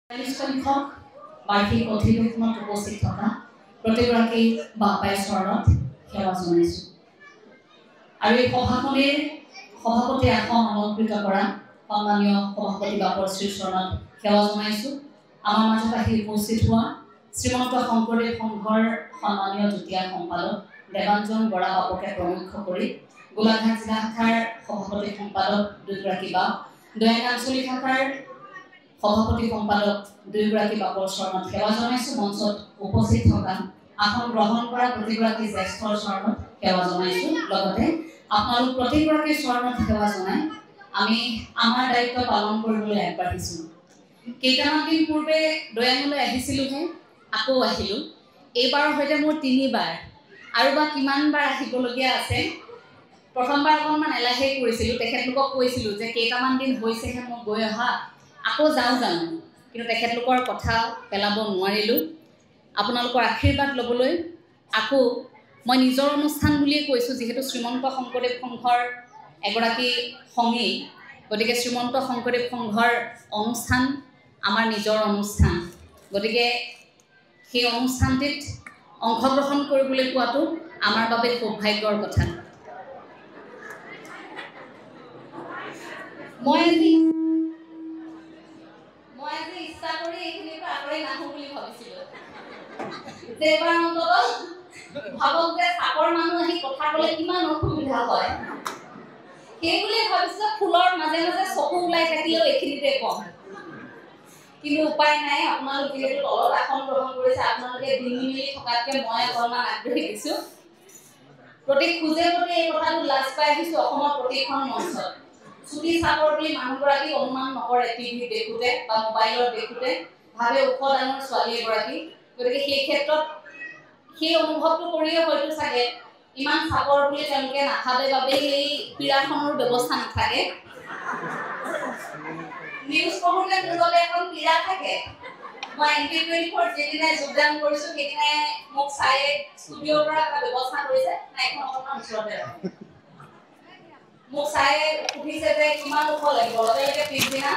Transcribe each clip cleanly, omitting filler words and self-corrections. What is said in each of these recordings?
সংখ্যক বাৰ্ষিক অধিৱেশনত উপস্থিত থকা প্ৰতিগৰাকী বাপাই চৰণত সেৱা জনাইছোঁ। আৰু এই সভাখনিৰ সভাপতি আসন অলংকৃত কৰা সন্মানীয় সভাপতি বাপৰ শ্ৰী চৰণত সেৱা জনাইছোঁ। আমাৰ মাজত আহি উপস্থিত হোৱা শ্ৰীমন্ত শংকৰদেৱ সংঘৰ সন্মানীয় যুটীয়া সম্পাদক দেৱাঞ্জন বৰা বাবুকে প্ৰমুখ্য কৰি গোলাঘাট জিলা শাখাৰ সভাপতি সম্পাদক দুগৰাকী বাপ, দৈয়াং আঞ্চলিক শাখাৰ সভাপতি সম্পাদক দুগৰাকী বাপৰ চৰণত সেৱা জনাইছোঁ। মঞ্চত উপস্থিত থকা আসন গ্ৰহণ কৰা প্ৰতিগৰাকী জ্যেষ্ঠৰ চৰণত সেৱা জনাইছোঁ। লগতে আপোনালোক প্ৰতিগৰাকীৰ চৰণত সেৱা জনাই আমি আমাৰ দায়িত্ব পালন কৰিবলৈ আগবাঢ়িছোঁ। কেইটামান দিন পূৰ্বে দৈয়াঙলৈ আহিছিলোঁহে, আকৌ আহিলোঁ। এইবাৰৰ সৈতে মোৰ 3বাৰ আৰু বা কিমানবাৰ আহিবলগীয়া আছে। প্ৰথমবাৰ অকণমান এলাহে কৰিছিলোঁ, তেখেতলোকক কৈছিলোঁ যে কেইটামান দিন হৈছেহে মই গৈ অহা, আকৌ যাওঁ, কিন্তু তেখেতলোকৰ কথা পেলাব নোৱাৰিলোঁ। আপোনালোকৰ আশীৰ্বাদ ল'বলৈ আকৌ মই নিজৰ অনুষ্ঠান বুলিয়ে কৈছোঁ, যিহেতু শ্ৰীমন্ত শংকৰদেৱ সংঘৰ এগৰাকী সংগী, গতিকে শ্ৰীমন্ত শংকৰদেৱ সংঘৰ অনুষ্ঠান আমাৰ নিজৰ অনুষ্ঠান। গতিকে সেই অনুষ্ঠানটিত অংশগ্ৰহণ কৰিবলৈ পোৱাটো আমাৰ বাবে সৌভাগ্যৰ কথা। মই আজি ইচ্ছা কৰি এইখিনিৰ পৰা আঁতৰি নাহোঁ বুলি ভাবিছিলোঁ। যে এইবাৰ অন্তত ভাবক যে চাকৰ মানুহ আহি কথা ক'লে কিমান অসুবিধা হয়, সেই বুলিয়ে ভাবিছোঁ ফুলৰ মাজে মাজে চকু ওলাই থাকিলেও এইখিনিতে কম। কিন্তু উপায় নাই, আপোনালোক যিহেতু তলত আসন গ্ৰহণ কৰিছে, আপোনালোকে ডিঙি মেলি থকাতকৈ মই অকণমান আগ্ৰহী দিছোঁ। প্ৰতি খোজে প্ৰতি এই কথাটো লাজ পাই আহিছোঁ। অসমৰ প্ৰতিখন মঞ্চত চুটি চাকৰ বুলি মানুহগৰাকী অনুমান নকৰে, টিভিত দেখোঁতে বা মোবাইলত দেখোঁতে ভাবে ওখ ডাঙৰ ছোৱালী এগৰাকী। গতিকে সেই ক্ষেত্ৰত সেই অনুভৱটো কৰিয়ে হয়তো চাগে ইমান চাকৰ বুলি তেওঁলোকে নাভাবে বাবে এই পীড়াখনৰ ব্যৱস্থা নাথাকে। নিউজ পঢ়োঁতে মোৰ বাবে এখন পীড়া থাকে। মই NT24 যেদিনাই যোগদান কৰিছোঁ সেইদিনাই মোক চাই ষ্টুডিঅ'ৰ পৰা এটা ব্যৱস্থা কৰিছে, এখন অকণমান ওচৰতে মোক চাই সুধিছে যে কিমান ওখ লাগিব। লগে পিছদিনা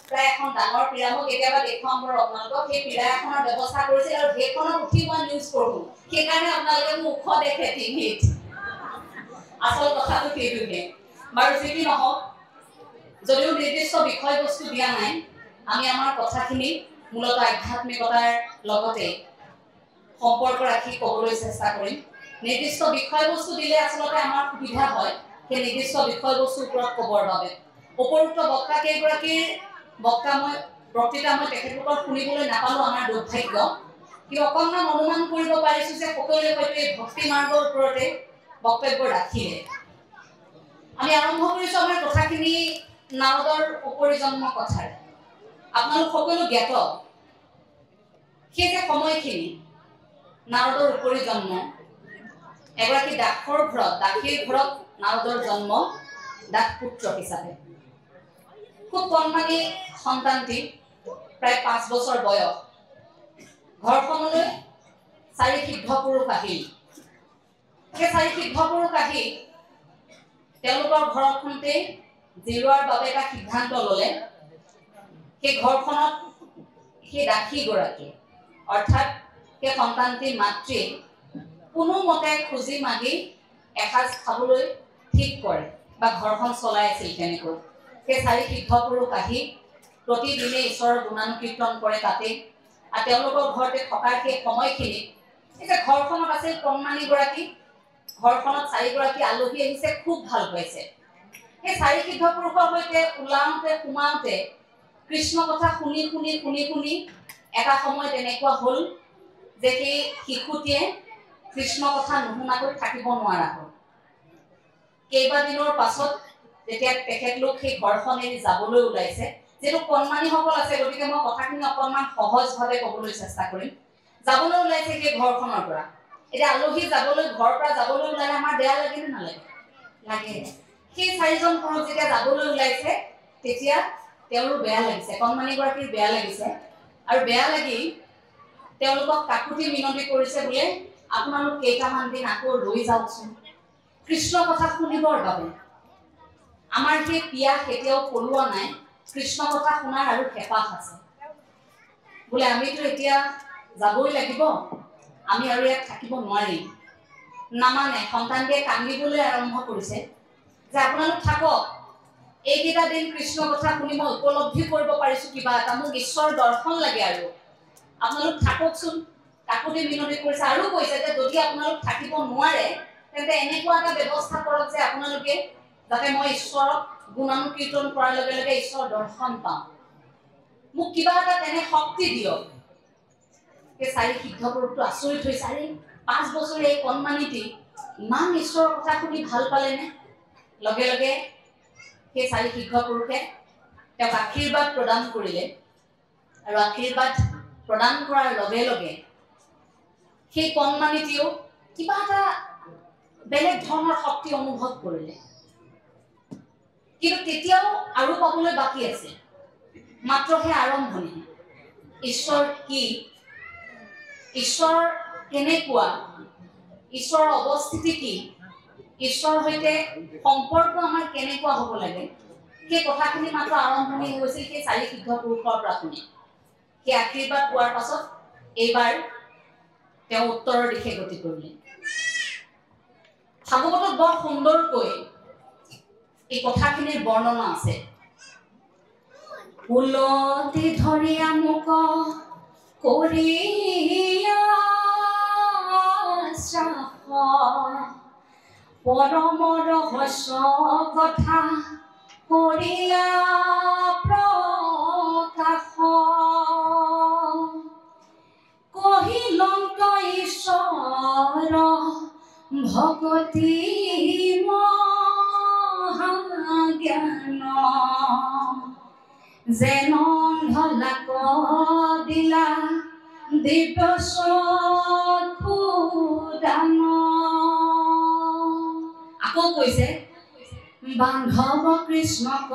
প্ৰায় এখন ডাঙৰ পীড়া মোক কেতিয়াবা দেখুৱাম বাৰু আপোনালোকক। সেই পীড়া এখনৰ ব্যৱস্থা কৰিছিল আৰু সেইখনত উঠি মই নিউজ পঢ়োঁ। সেইকাৰণে আপোনালোকে মোক ওখ দেখে টিভিত। আচল কথাটো সেইটোহে। বাৰু যি কি নহওক, যদিও নিৰ্দিষ্ট বিষয়বস্তু দিয়া নাই, আমি আমাৰ কথাখিনি মূলত আধ্যাত্মিকতাৰ লগতে সম্পৰ্ক ৰাখি ক'বলৈ চেষ্টা কৰিম। নিৰ্দিষ্ট বিষয়বস্তু দিলে আচলতে আমাৰ সুবিধা হয় সেই নিৰ্দিষ্ট বিষয়বস্তুৰ ওপৰত ক'বৰ বাবে। উপৰোক্ত বক্তা কেইগৰাকীৰ বক্তৃতা মই তেখেতলোকৰ শুনিবলৈ নাপালোঁ, আমাৰ দুৰ্ভাগ্য। কিন্তু অকণমান অনুমান কৰিব পাৰিছোঁ যে সকলোৱে হয়তো এই ভক্তি মাৰ্গৰ ওপৰতে বক্তব্য ৰাখিলে। আমি আৰম্ভ কৰিছোঁ আমাৰ কথাখিনি নাৰদৰ উপৰিজন্ম কথাৰে। আপোনালোক সকলো জ্ঞাত সেই যে সময়খিনি নাৰদৰ উপৰিজন্ম, এগৰাকী দাসীৰ ঘৰত নাৰদৰ জন্ম, দাস পুত্ৰ হিচাপে। খুব কণমানি সন্তানটি, প্ৰায় 5 বছৰ বয়স। ঘৰখনলৈ 4 সিদ্ধ পুৰুষ আহিল। সেই 4 সিদ্ধ পুৰুষ আহি তেওঁলোকৰ ঘৰখনতে জিৰোৱাৰ বাবে এটা সিদ্ধান্ত ল'লে। সেই ঘৰখনত সেই দাসীগৰাকী অৰ্থাৎ সেই সন্তানটিৰ মাতৃয়ে কোনোমতে খুজি মাগি এসাঁজ খাবলৈ ঠিক কৰে বা ঘৰখন চলাই আছিল তেনেকৈ। সেই 4 সিদ্ধ পুৰুষ আহি প্ৰতিদিনে ঈশ্বৰৰ গুণানুকীৰ্তন কৰে তাতে। আৰু তেওঁলোকৰ ঘৰতে থকাৰ সেই সময়খিনিত এতিয়া ঘৰখনত আছিল কণমানিগৰাকী, ঘৰখনত 4গৰাকী আলহী আহিছে, খুব ভাল পাইছে। সেই 4 সিদ্ধ পুৰুষৰ সৈতে ওলাওঁতে সোমাওঁতে কৃষ্ণ কথা শুনি এটা সময়ত এনেকুৱা হ'ল যে সেই শিশুটিয়ে কৃষ্ণ কথা নুশুনাকৈ থাকিব নোৱাৰা হ'ল। কেইবাদিনৰ পাছত যেতিয়া তেখেতলোক সেই ঘৰখন এৰি যাবলৈ ওলাইছে, যিহেতু কণমানিসকল আছে গতিকে মই কথাখিনি অকণমান সহজভাৱে ক'বলৈ চেষ্টা কৰিম। যাবলৈ ওলাইছে সেই ঘৰখনৰ পৰা। এতিয়া আলহী ঘৰৰ পৰা যাবলৈ ওলালে আমাৰ বেয়া লাগে নে নালাগে? লাগে। সেই 4জন পুৰুষ যেতিয়া যাবলৈ ওলাইছে তেতিয়া তেওঁলোক বেয়া লাগিছে, কণমানিগৰাকীৰ বেয়া লাগিছে। আৰু বেয়া লাগি তেওঁলোকক কাকুতি মিনতি কৰিছে বোলে আপোনালোক কেইটামান দিন আকৌ ৰৈ যাওকচোন কৃষ্ণ কথা শুনিবৰ বাবে। আমাৰ সেই পিয়া কেতিয়াও পলোৱা নাই, কৃষ্ণ কথা শুনাৰ আৰু হেঁপাহ আছে। বোলে আমিতো এতিয়া যাবই লাগিব, আমি আৰু ইয়াত থাকিব নোৱাৰিম। নামানে, সন্তানটিয়ে কান্দিবলৈ আৰম্ভ কৰিছে যে আপোনালোক থাকক, এইকেইটা দিন কৃষ্ণৰ কথা শুনি মই উপলব্ধি কৰিব পাৰিছো কিবা এটা, মোক ঈশ্বৰৰ দৰ্শন লাগে আৰু আপোনালোক থাককচোন। কাকুতি মিনতি কৰিছে আৰু কৈছে যে যদি আপোনালোক থাকিব নোৱাৰে তেন্তে এনেকুৱা এটা ব্যৱস্থা কৰক যে আপোনালোকে যাতে মই ঈশ্বৰক গুণানুকীৰ্তন কৰাৰ লগে লগে ঈশ্বৰৰ দৰ্শন পাওঁ, মোক কিবা এটা তেনে শক্তি দিয়ক। সেই 4 সিদ্ধ পুৰুষটো আচৰিত হৈছে, আৰে 5 বছৰীয়া এই কণমানিটি ইমান ঈশ্বৰৰ কথা শুনি ভাল পালেনে? লগে লগে সেই 4 সিদ্ধ পুৰুষে তেওঁক আশীৰ্বাদ প্ৰদান কৰিলে আৰু আশীৰ্বাদ প্ৰদান কৰাৰ লগে লগে সেই কণমানিটিও কিবা এটা বেলেগ ধৰণৰ শক্তি অনুভৱ কৰিলে। কিন্তু তেতিয়াও আৰু পাবলৈ বাকী আছে, মাত্ৰ সেই আৰম্ভণি। ঈশ্বৰ কি, ঈশ্বৰ কেনেকুৱা, ঈশ্বৰৰ অৱস্থিতি কি, ঈশ্বৰৰ সৈতে সম্পৰ্ক আমাৰ কেনেকুৱা হ'ব লাগে, সেই কথাখিনি মাত্ৰ আৰম্ভণি হৈছিল সেই 4 সিদ্ধ পুৰুষৰ পৰা শুনি। সেই আশীৰ্বাদ পোৱাৰ পাছত এইবাৰ তেওঁ উত্তৰৰ দিশে গতি কৰিলে। ভাগৱতত বৰ সুন্দৰকৈ এই কথাখিনিৰ বৰ্ণনা আছে। কুলতি ধৰিয়া মোক কৰিয়া পৰম ৰহস্য কথা কৰিলা প্ৰকাশ, কহিলন্ত ঈশ্বৰ ভকতি মহাজ্ঞান, যেন অন্ধলাক দিলা দিব্য চক্ষু দান। আকৌ কৈছে, বান্ধৱ কৃষ্ণক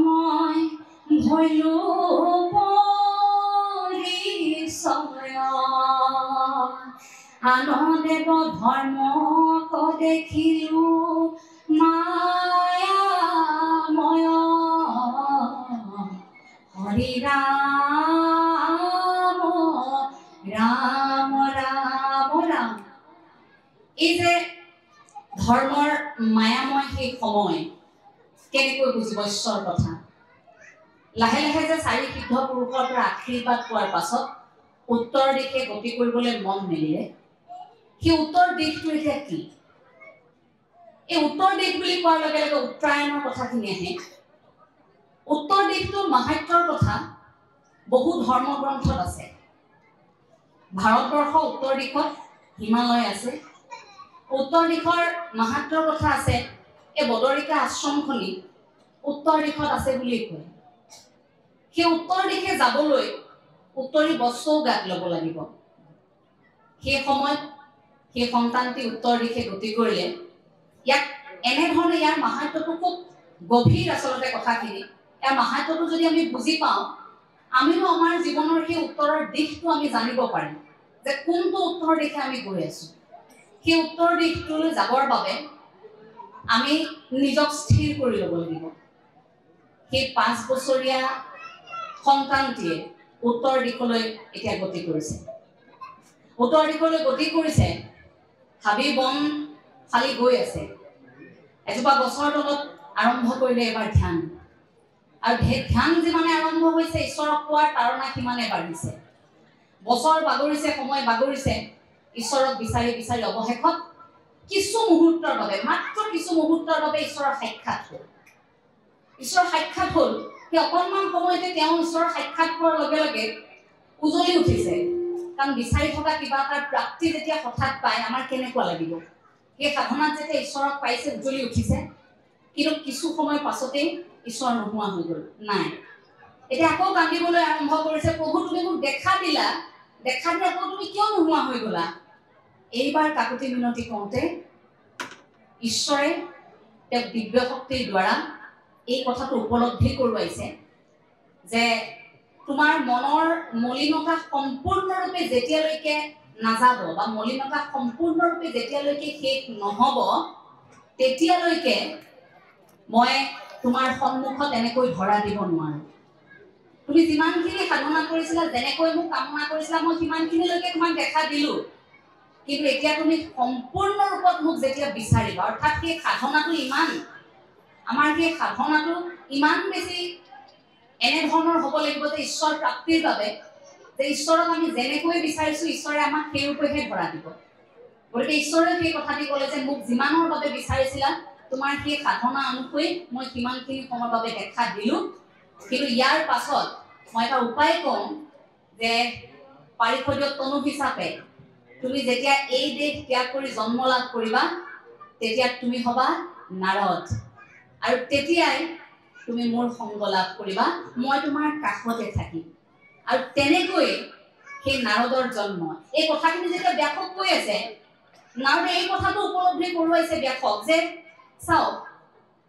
মই ভৈলো পৰিচয়, আনদেৱ ধৰ্মক দেখিলো মায়াময়, হৰি ৰাম ৰাম ৰাম ৰাম। এই যে ধৰ্মৰ মায়াময় সেই সময় কেনেকৈ বুজিব ঈশ্বৰৰ কথা? লাহে লাহে যে 4 সিদ্ধ পুৰুষৰ পৰা আশীৰ্বাদ পোৱাৰ পাছত উত্তৰ দিশে গতি কৰিবলৈ মন মেলিলে, সেই উত্তৰ দিশটো এতিয়া কি? এই উত্তৰ দিশ বুলি কোৱাৰ লগে লগে উত্তৰায়ণৰ কথাখিনি আহে। উত্তৰ দিশটোৰ মাহাত্ম্যৰ কথা বহু ধৰ্মগ্ৰন্থত আছে। ভাৰতবৰ্ষৰ উত্তৰ দিশত হিমালয় আছে, উত্তৰ দিশৰ মাহাত্ম্যৰ কথা আছে। এই বদৰিকা আশ্ৰমখনি উত্তৰ দিশত আছে বুলি কয়। সেই উত্তৰ দিশে যাবলৈ উত্তৰী বস্ত্ৰও গাত ল'ব লাগিব। সেই সময়ত সেই সন্তানটি উত্তৰ দিশে গতি কৰিলে। ইয়াক এনেধৰণে ইয়াৰ মাহাত্ম্যটো খুব গভীৰ আচলতে কথাখিনি। ইয়াৰ মাহাত্ম্যটো যদি আমি বুজি পাওঁ, আমিও আমাৰ জীৱনৰ সেই উত্তৰৰ দিশটো আমি জানিব পাৰিম যে কোনটো উত্তৰ দিশে আমি গৈ আছো। সেই উত্তৰ দিশটোলৈ যাবৰ বাবে আমি নিজক স্থিৰ কৰি ল'ব লাগিব। সেই 5 বছৰীয়া সন্তানটিয়ে উত্তৰ দিশলৈ এতিয়া গতি কৰিছে। উত্তৰ দিশলৈ গতি কৰিছে, হাবি বন ফালি গৈ আছে। এজোপা গছৰ তলত আৰম্ভ কৰিলে এবাৰ ধ্যান, আৰু ধ্যান যিমানে আৰম্ভ হৈছে ঈশ্বৰক পোৱাৰ তাৰণা সিমানে বাঢ়িছে। বছৰ বাগৰিছে, সময় বাগৰিছে, ঈশ্বৰক বিচাৰি বিচাৰি অৱশেষত কিছু মুহূৰ্তৰ বাবে, মাত্ৰ কিছু মুহূৰ্তৰ বাবে ঈশ্বৰৰ সাক্ষাৎ হ'ল। ঈশ্বৰৰ সাক্ষাৎ হ'ল, সেই অকণমান সময়তে তেওঁ ঈশ্বৰৰ সাক্ষাৎ পোৱাৰ লগে লগে উজলি উঠিছে। কাৰণ বিচাৰি থকা কিবা এটাৰ প্ৰাপ্তি যেতিয়া হঠাৎ পায় আমাৰ কেনেকুৱা লাগিব? সেই সাধনাত যেতিয়া ঈশ্বৰক পাইছে উজলি উঠিছে, কিন্তু কিছু সময় পাছতেই ঈশ্বৰ নোহোৱা হৈ গ'ল, নাই। এতিয়া আকৌ কান্দিবলৈ আৰম্ভ কৰিছে, প্ৰভু তুমি মোক দেখা দিলা, দেখা দি আকৌ তুমি কিয় নোহোৱা হৈ গ'লা? এইবাৰ কাকুতি মিনতি কৰোঁতে ঈশ্বৰে তেওঁক দিব্য শক্তিৰ দ্বাৰা এই কথাটো উপলব্ধি কৰোৱাইছে যে তোমাৰ মনৰ মলিনতা সম্পূৰ্ণৰূপে যেতিয়ালৈকে নাযাব বা মলিনতা সম্পূৰ্ণৰূপে যেতিয়ালৈকে শেষ নহ'ব, তেতিয়ালৈকে মই তোমাৰ সন্মুখত এনেকৈ ধৰা দিব নোৱাৰো। তুমি যিমানখিনি সাধনা কৰিছিলা যেনেকৈ মোক কামনা কৰিছিলা মই সিমানখিনিলৈকে তোমাক দেখা দিলো কিন্তু এতিয়া তুমি সম্পূৰ্ণ ৰূপত মোক যেতিয়া বিচাৰিবা অৰ্থাৎ সেই সাধনাটো ইমান আমাৰ সেই সাধনাটো ইমান বেছি এনে ধৰণৰ হ'ব লাগিব যে ঈশ্বৰ প্ৰাপ্তিৰ বাবে যে ঈশ্বৰক আমি যেনেকৈ বিচাৰিছো ঈশ্বৰে আমাক সেই ৰূপেহে ধৰা দিব গতিকে ঈশ্বৰে সেই কথাটি ক'লে যে মোক যিমানৰ বাবে বিচাৰিছিলা তোমাৰ সেই সাধনা অনুসৰি মই সিমানখিনি সময়ৰ বাবে দেখা দিলো কিন্তু ইয়াৰ পাছত মই এটা উপায় কম যে পাৰিষদীয় তনু হিচাপে তুমি যেতিয়া এই দেশ ত্যাগ কৰি জন্ম লাভ কৰিবা তেতিয়া তুমি হবা নাৰদ আৰু তেতিয়াই তুমি মোৰ সংগ লাভ কৰিবা মই তোমাৰ কাষতে থাকিম আৰু তেনেকৈ সেই নাৰদৰ জন্ম এই কথাখিনি যেতিয়া ব্যাপক কৈ আছে নাৰদে এই কথাটো উপলব্ধি কৰোৱাইছে ব্যাপক যে চাও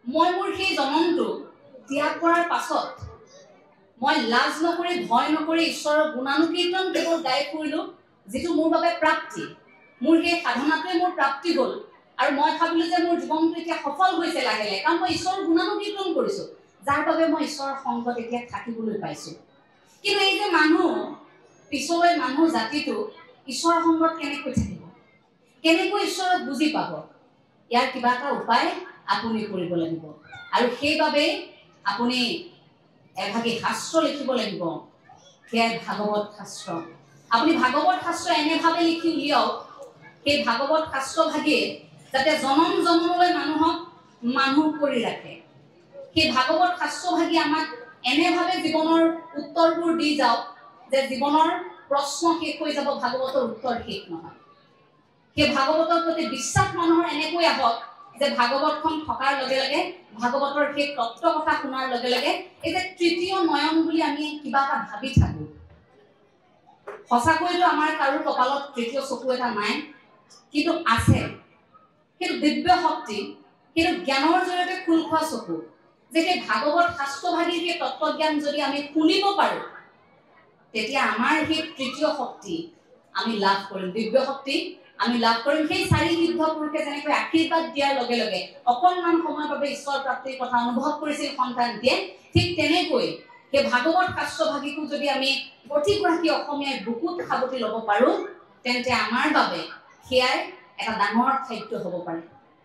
মই মোৰ সেই জন্মটো ত্যাগ কৰাৰ পাছত মই লাজ নকৰি ভয় নকৰি ঈশ্বৰৰ গুণানুকীৰ্তন কেৱল গাই ফুৰিলো যিটো মোৰ বাবে প্ৰাপ্তি মোৰ সেই সাধনাটোৱে মোৰ প্ৰাপ্তি হ'ল আৰু মই ভাবিলো যে মোৰ জীৱনটো এতিয়া সফল হৈছে লাহে লাহে কাৰণ মই ঈশ্বৰৰ গুণানুকীৰ্তন কৰিছো যাৰ বাবে মই ঈশ্বৰৰ সংগত এতিয়া থাকিবলৈ পাইছো কিন্তু এই যে মানুহ পিছলৈ মানুহ জাতিটো ঈশ্বৰৰ সংগত কেনেকৈ থাকিব কেনেকৈ ঈশ্বৰক বুজি পাব ইয়াৰ কিবা এটা উপায় আপুনি কৰিব লাগিব আৰু সেইবাবে আপুনি এভাগী শাস্ত্ৰ লিখিব লাগিব সেয়া ভাগৱত শাস্ত্ৰ আপুনি ভাগৱত শাস্ত্ৰ এনেভাৱে লিখি উলিয়াওক সেই ভাগৱত শাস্ত্ৰ ভাগিয়ে যাতে জনম জনমলৈ মানুহক মানুহ কৰি ৰাখে সেই ভাগৱত শাস্ত্ৰ ভাগি আমাক এনেভাৱে জীৱনৰ উত্তৰবোৰ দি যাওক যে জীৱনৰ প্ৰশ্ন শেষ হৈ যাব ভাগৱতৰ উত্তৰ শেষ নহয় সেই ভাগৱতৰ প্ৰতি বিশ্বাস মানুহৰ এনেকৈ আহক যে ভাগৱতখন থকাৰ লগে লগে ভাগৱতৰ সেই তত্ত্ব কথা শুনাৰ লগে লগে এই যে তৃতীয় নয়ন বুলি আমি কিবা এটা ভাবি থাকো সঁচাকৈতো আমাৰ কাৰো কপালত তৃতীয় চকু এটা নাই কিন্তু আছে কিন্তু দিব্য শক্তি কিন্তু জ্ঞানৰ জৰিয়তে খোল খোৱা চকু যে সেই ভাগৱত শাস্ত্ৰভাগীৰ সেই তত্ত্বজ্ঞান যদি আমি শুনিব পাৰো তেতিয়া আমাৰ সেই তৃতীয় শক্তি আমি লাভ কৰিম দিব্য শক্তি আমি লাভ কৰিম সেই চাৰি সিদ্ধ পুৰুষে যেনেকৈ আশীৰ্বাদ দিয়াৰ লগে লগে অকণমান সময়ৰ বাবে ঈশ্বৰ প্ৰাপ্তিৰ কথা অনুভৱ কৰিছিল সন্তানটিয়ে ঠিক তেনেকৈ সেই ভাগৱত শাস্ত্ৰভাগীকো যদি আমি প্ৰতিগৰাকী অসমীয়াই বুকুত সাৱটি ল'ব পাৰো তেন্তে আমাৰ বাবে সেয়াই এটা ডাঙৰ খাদ্য হ'ব পাৰে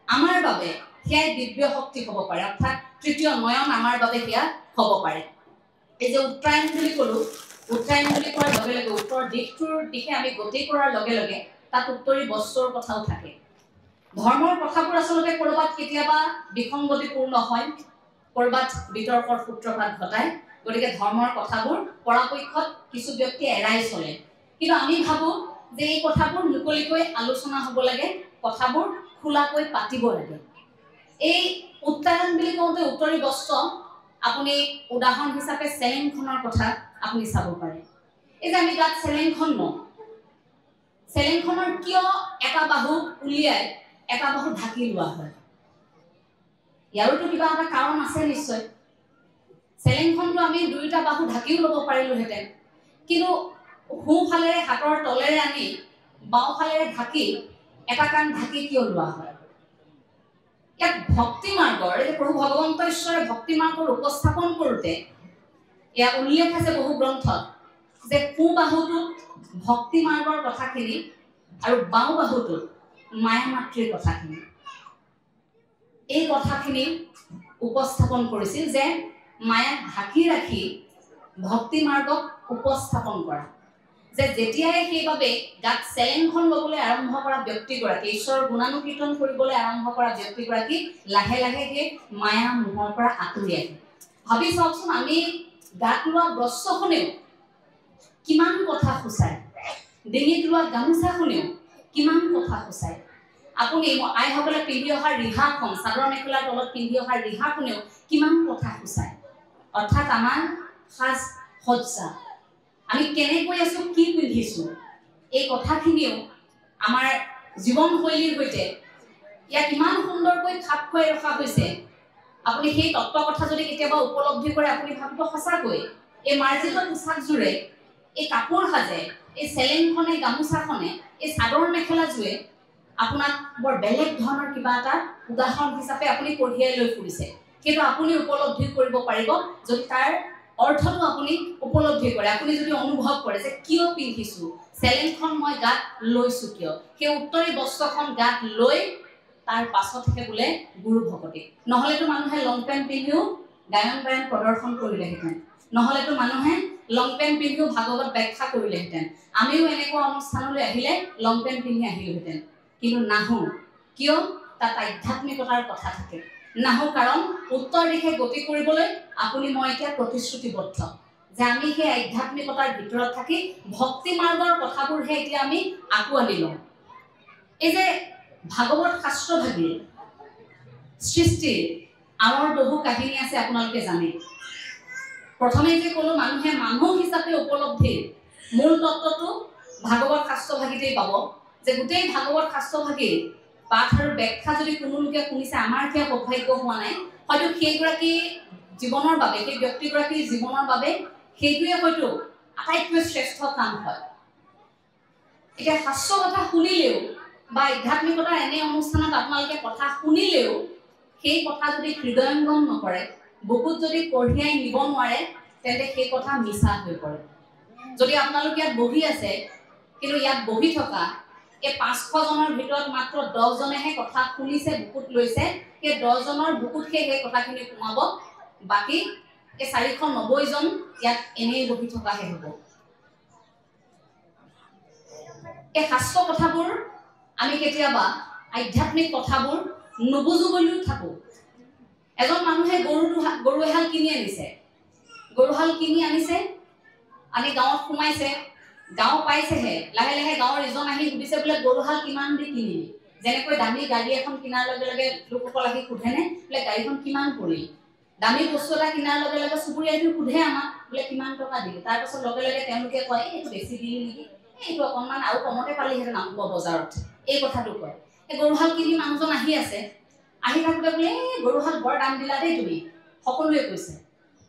আমাৰ বাবে সেয়াই দিব্য শক্তি হ'ব পাৰে অৰ্থাৎ তৃতীয় নয়ন আমাৰ বাবে সেয়া হ'ব পাৰে এই যে উত্তৰায়ণ বুলি ক'লো উত্তৰায়ণ বুলি কোৱাৰ লগে লগে উত্তৰ দিশটোৰ দিশে আমি গতি কৰাৰ লগে লগে তাত উত্তৰী বস্ত্ৰৰ কথাও থাকে ধৰ্মৰ কথাবোৰ আচলতে ক'ৰবাত কেতিয়াবা বিসংগতিপূৰ্ণ হয় ক'ৰবাত বিতৰ্কৰ সূত্ৰপাত ঘটায় গতিকে ধৰ্মৰ কথাবোৰ পৰাপক্ষত কিছু ব্যক্তি এৰাই চলে কিন্তু আমি ভাবো যে এই কথাবোৰ মুকলিকৈ আলোচনা হ'ব লাগে কথাবোৰ খোলাকৈ পাতিব লাগে এই উত্তৰায়ণ বুলি কওঁতে উত্তৰী বস্ত্ৰ আপুনি উদাহৰণ হিচাপে চেলেংখনৰ কথা আপুনি চাব পাৰে এই যে আমি তাত চেলেংখন লওঁ চেলেংখনৰ কিয় এটা বাহু উলিয়াই এটা বাহু ঢাকি লোৱা হয় ইয়াৰোতো কিবা এটা কাৰণ আছে নিশ্চয় চেলেংখনটো আমি দুইটা বাহু ঢাকিও ল'ব পাৰিলোহেঁতেন কিন্তু সোঁফালেৰে হাতৰ তলেৰে আনি বাওঁফালেৰে ঢাকি এটা কাণ ঢাকি কিয় লোৱা হয় ইয়াত ভক্তি মাৰ্গৰ প্ৰভু ভগৱন্ত ঈশ্বৰে ভক্তি মাৰ্গৰ উপস্থাপন কৰোঁতে এয়া উল্লেখ আছে বহু গ্ৰন্থত যে সোঁ বাহুটোত ভক্তি মাৰ্গৰ কথাখিনি আৰু বাওঁ বাহুটোত মায়া মাতৃৰ কথাখিনি এই কথাখিনি উপস্থাপন কৰিছিল যে মায়াক ঢাকি ৰাখি ভক্তি মাৰ্গক উপস্থাপন কৰা যে যেতিয়াই সেইবাবে গাত চেলেংখন ল'বলৈ আৰম্ভ কৰা ব্যক্তিগৰাকী ঈশ্বৰৰ গুণানুকীৰ্তন কৰিবলৈ আৰম্ভ কৰা ব্যক্তিগৰাকী লাহে লাহে সেই মায়া মোহৰ পৰা আঁতৰি আহে ভাবি চাওকচোন আমি গাত লোৱা বস্ত্ৰখনেও কিমান কথা সূচায় ডিঙিত লোৱা গামোচাখনেও কিমান কথা সূচায় আপুনি আইসকলে পিন্ধি অহা ৰিহাখন চাদৰ মেখেলাৰ তলত পিন্ধি অহা ৰিহাখনেও কিমান কথা সূচায় অৰ্থাৎ আমাৰ সাজ সজ্জা আমি কেনেকৈ আছো কি পিন্ধিছো এই কথাখিনিও আমাৰ জীৱনশৈলীৰ সৈতে ইয়াক ইমান সুন্দৰকৈ খাপ খুৱাই ৰখা হৈছে আপুনি সেই তত্ত্ব কথা যদি কেতিয়াবা উপলব্ধি কৰে আপুনি ভাবিব সঁচাকৈ এই মাৰ্জিত পোছাকযোৰে এই কাপোৰ সাজে এই চেলেংখনে গামোচাখনে এই চাদৰ মেখেলাযোৰে আপোনাক বৰ বেলেগ ধৰণৰ কিবা এটা উদাহৰণ হিচাপে আপুনি কঢ়িয়াই লৈ ফুৰিছে কিন্তু আপুনি উপলব্ধি কৰিব পাৰিব যদি তাৰ অৰ্থটো আপুনি উপলব্ধি কৰে আপুনি যদি অনুভৱ কৰে যে কিয় পিন্ধিছো চেলেংখন মই গাত লৈছো কিয় সেই উত্তৰী বস্ত্ৰখন গাত লৈ তাৰ পাছতহে বোলে গুৰু ভকতি নহলেতো মানুহে লং পেন্ট পিন্ধিও গায়ন বায়ন প্ৰদৰ্শন কৰিলেহেঁতেন নহলেতো মানুহে লং পেন্ট পিন্ধিও ভাগৱত ব্যাখ্যা কৰিলেহেঁতেন আমিও এনেকুৱা অনুষ্ঠানলৈ আহিলে লং পেন্ট পিন্ধি আহিলোহেঁতেন কিন্তু নাহো কিয় তাত আধ্যাত্মিকতাৰ কথা থাকে নাহো কাৰণ উত্তৰ দিশে গতি কৰিবলৈ আপুনি মই এতিয়া প্ৰতিশ্ৰুতিবদ্ধ যে আমি সেই আধ্যাত্মিকতাৰ ভিতৰত থাকি ভক্তি মাৰ্গৰ কথাবোৰহে এতিয়া আমি আঁকোৱালি লওঁ এই যে ভাগৱত শাস্ত্ৰভাগী সৃষ্টিৰ আমাৰ বহু কাহিনী আছে আপোনালোকে জানে প্ৰথমে যে কোনো মানুহে মানুহ হিচাপে উপলব্ধিৰ মূল তত্ত্বটো ভাগৱত শাস্ত্ৰভাগীতেই পাব যে গোটেই ভাগৱত শাস্ত্ৰভাগী পাঠ আৰু ব্যাখ্যা যদি কোনো লোকে শুনিছে আমাৰ কিয় সৌভাগ্য হোৱা নাই হয়তো সেইগৰাকী জীৱনৰ বাবে সেই ব্যক্তিগৰাকীৰ জীৱনৰ বাবে সেইটোৱে হয়তো আটাইতকৈ শ্ৰেষ্ঠ কাম হয় এতিয়া শাস্ত্ৰ কথা শুনিলেও বা আধ্যাত্মিকতাৰ এনে অনুষ্ঠানত আপোনালোকে কথা শুনিলেও সেই কথা যদি হৃদয়ঙ্গম নকৰে বুকুত যদি কঢ়িয়াই নিব নোৱাৰে তেন্তে সেই কথা মিছা হৈ পৰে যদি আপোনালোকে ইয়াত বহি আছে কিন্তু ইয়াত বহি থকা এই 500 জনৰ ভিতৰত মাত্ৰ 10 জনেহে কথা শুনিছে বুকুত লৈছে সেই 10 জনৰ বুকুত সেই কথাখিনি সোমাব বাকি এই 490 জন ইয়াত এনেই বহি থকাহে হ'ব এই শাস্ত্ৰ কথাবোৰ আমি কেতিয়াবা আধ্যাত্মিক কথাবোৰ নুবুজো বুলিও থাকো এজন মানুহে গৰু এহাল কিনি আনিছে গৰুহাল কিনি আনিছে আনি গাঁৱত সোমাইছে গাঁও পাইছেহে লাহে লাহে গাঁৱৰ ইজন আহি সুধিছে বোলে গৰুহাল কিমান দি কিনিলি যেনেকৈ দামী গাড়ী এখন কিনাৰ লগে লগে লোকসকল আহি সোধেনে বোলে গাড়ীখন কিমান পৰিল দামী বস্তু এটা কিনাৰ লগে লগে চুবুৰীয়াইটো সোধে আমাক বোলে কিমান টকা দিলি তাৰ পাছত লগে লগে তেওঁলোকে কয় এইটো বেছি দিলি নেকি এইটো অকণমান আৰু কমতে পালিহেঁতেন নামব বজাৰত এই কথাটো কয় এই গৰুহাল কিনি মানুহজন আহি আছে আহি থাকোঁতে বোলে গৰুহাল বৰ দাম দিলা দেই তুমি সকলোৱে কৈছে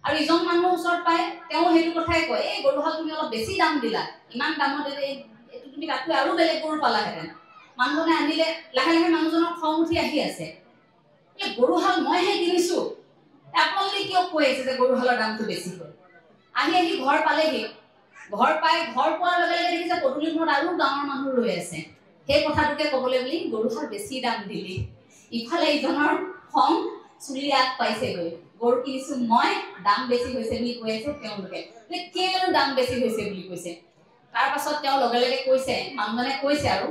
আৰু ইজন মানুহ ওচৰত পায় তেওঁ সেইটো কথাই কয় এই গৰুহাল তুমি অলপ বেছি দাম দিলা ইমান দামত এইটো তুমি তাতকৈ আৰু বেলেগ গৰু পালাহেঁতেন মানুহজনে আনিলে লাহে লাহে মানুহজনৰ খং উঠি আহি আছে এই গৰুহাল মইহে কিনিছো আপোনালোকে কিয় কৈ আছে যে গৰুহালৰ দামটো বেছি হয় আহি আহি ঘৰ পালেহি ঘৰ পাই ঘৰ পোৱাৰ লগে লগে দেখিছে পদূলিমূৰত আৰু গাঁৱৰ মানুহ ৰৈ আছে সেই কথাটোকে ক'বলৈ বুলি গৰুহাল বেছি দাম দিলি ইফালে ইজনৰ খং চুলি আগ পাইছেগৈ গৰু কিনিছো মই দাম বেছি হৈছে বুলি কৈ আছে তেওঁলোকে কেলে দাম বেছি হৈছে বুলি কৈছে তাৰ পাছত তেওঁ লগে লগে কৈছে মানুহজনে কৈছে আৰু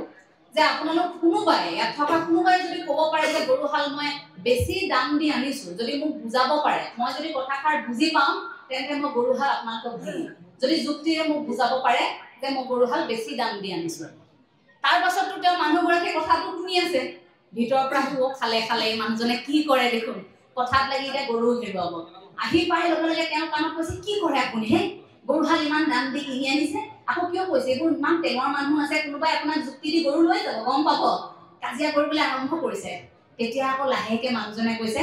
যে আপোনালোক কোনোবাই ইয়াত থকা কোনোবাই যদি ক'ব পাৰে যে গৰুহাল মই বেছি দাম দি আনিছো যদি মোক বুজাব পাৰে মই যদি কথাষাৰ বুজি পাওঁ তেন্তে মই গৰুহাল আপোনালোকক দিম যদি যুক্তিৰে মোক বুজাব পাৰে যে মই গৰুহাল বেছি দাম দি আনিছো তাৰ পাছততো তেওঁ মানুহগৰাকীয়ে কথাটো শুনি আছে ভিতৰৰ পৰা খালে খালে মানুহজনে কি কৰে দেখোন কথাত লাগি এতিয়া গৰু হেৰুৱাব আহি পাই লগে লগে তেওঁ কামত কৈছে কি কৰে আপুনি হে গৰুহাল ইমান দাম দি কিনি আনিছে আকৌ কিয় কৈছে এইবোৰ ইমান টেঙৰ মানুহ আছে কোনোবাই আপোনাক যুক্তি দি গৰু লৈ যাব গম পাব কাজিয়া কৰিবলৈ আৰম্ভ কৰিছে তেতিয়া আকৌ লাহেকে মানুহজনে কৈছে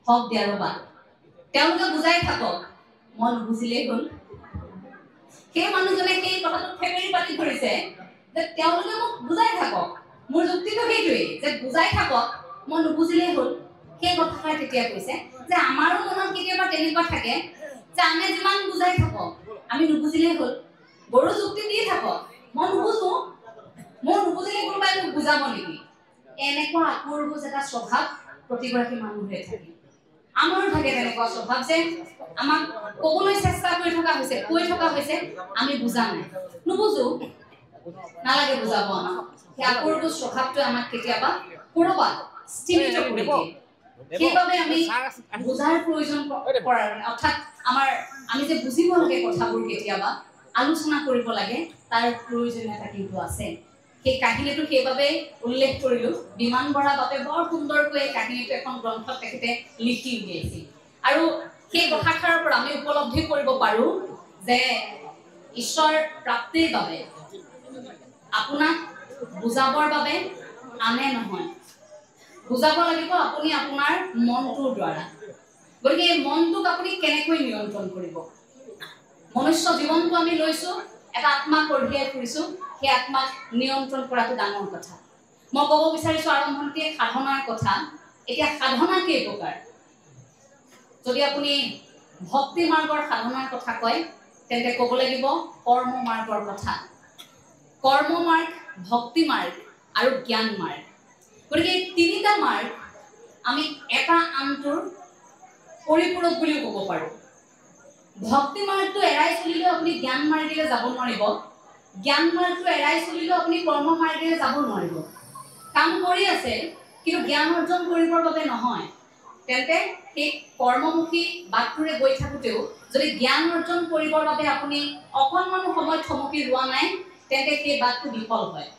হক দিয়া ৰবা তেওঁলোকে বুজাই থাকক মই নুবুজিলেই হ'ল সেই মানুহজনে সেই কথাটো ফেমেৰি পাতি ধৰিছে যে তেওঁলোকে মোক বুজাই থাকক মোৰ যুক্তিটো সেইটোৱেই যে বুজাই থাকক মই নুবুজিলেই হ'ল সেই কথাষাৰ তেতিয়া কৈছে যে আমাৰো মনত কেতিয়াবা তেনেকুৱা থাকে যে আমি যিমান বুজাই থাকক আমি নুবুজিলেই হ'ল গৰু যুক্তি দি থাকক মই নুবুজো মোৰ নুবুজিলে কোনোবাই মোক বুজাব নেকি এনেকুৱা আকৰ্ষণ এটা স্বভাৱ প্ৰতিগৰাকী মানুহে থাকে আমাৰো থাকে তেনেকুৱা স্বভাৱ যে আমাক ক'বলৈ চেষ্টা কৰি থকা হৈছে কৈ থকা হৈছে আমি বুজা নাই নুবুজো নালাগে বুজাব আমাক সেই আকৰ্ষণ স্বভাৱটোৱে আমাক কেতিয়াবা ক'ৰবাত স্থিমিত কৰি দিয়ে সেইবাবে আমি বুজাৰ প্ৰয়োজন পৰাৰ অৰ্থাৎ আমি যে বুজিব লাগে কথাবোৰ কেতিয়াবা আলোচনা কৰিব লাগে তাৰ প্ৰয়োজনীয়তা কিন্তু আছে সেই কাহিনীটো সেইবাবে উল্লেখ কৰিলো বিমান বৰা বাপে বৰ সুন্দৰকৈ এই কাহিনীটো এখন গ্ৰন্থত তেখেতে লিখি উলিয়াইছিল আৰু সেই কথাষাৰৰ পৰা আমি উপলব্ধি কৰিব পাৰো যে ঈশ্বৰ প্ৰাপ্তিৰ বাবে আপোনাক বুজাবৰ বাবে আনে নহয় বুজাব লাগিব আপুনি আপোনাৰ মনটোৰ দ্বাৰা গতিকে এই মনটোক আপুনি কেনেকৈ নিয়ন্ত্ৰণ কৰিব মনুষ্য জীৱনটো আমি লৈছো এটা আত্মা কঢ়িয়াই ফুৰিছো সেই আত্মাক নিয়ন্ত্ৰণ কৰাটো ডাঙৰ কথা মই ক'ব বিচাৰিছো আৰম্ভণিতে সাধনাৰ কথা এতিয়া সাধনা কেই প্ৰকাৰ যদি আপুনি ভক্তি মাৰ্গৰ সাধনাৰ কথা কয় তেন্তে ক'ব লাগিব কৰ্ম মাৰ্গৰ কথা কৰ্ম মাৰ্গ ভক্তি মাৰ্গ আৰু জ্ঞান মাৰ্গ গতিকে তিনিটা মাৰ্গ আমি এটা আনটোৰ পৰিপূৰক বুলিও ক'ব পাৰোঁ ভক্তি মাৰ্গটো এৰাই চলিলে আপুনি জ্ঞান মাৰ্গেৰে যাব নোৱাৰিব জ্ঞান মাৰ্গটো এৰাই চলিলে আপুনি কৰ্ম মাৰ্গেৰে যাব নোৱাৰিব কাম কৰি আছে কিন্তু জ্ঞান অৰ্জন কৰিবৰ বাবে নহয় তেন্তে সেই কৰ্মমুখী বাটটোৰে গৈ থাকোঁতেও যদি জ্ঞান অৰ্জন কৰিবৰ বাবে আপুনি অকণমানো সময় থমকি ৰোৱা নাই তেন্তে সেই বাটটো বিফল হয়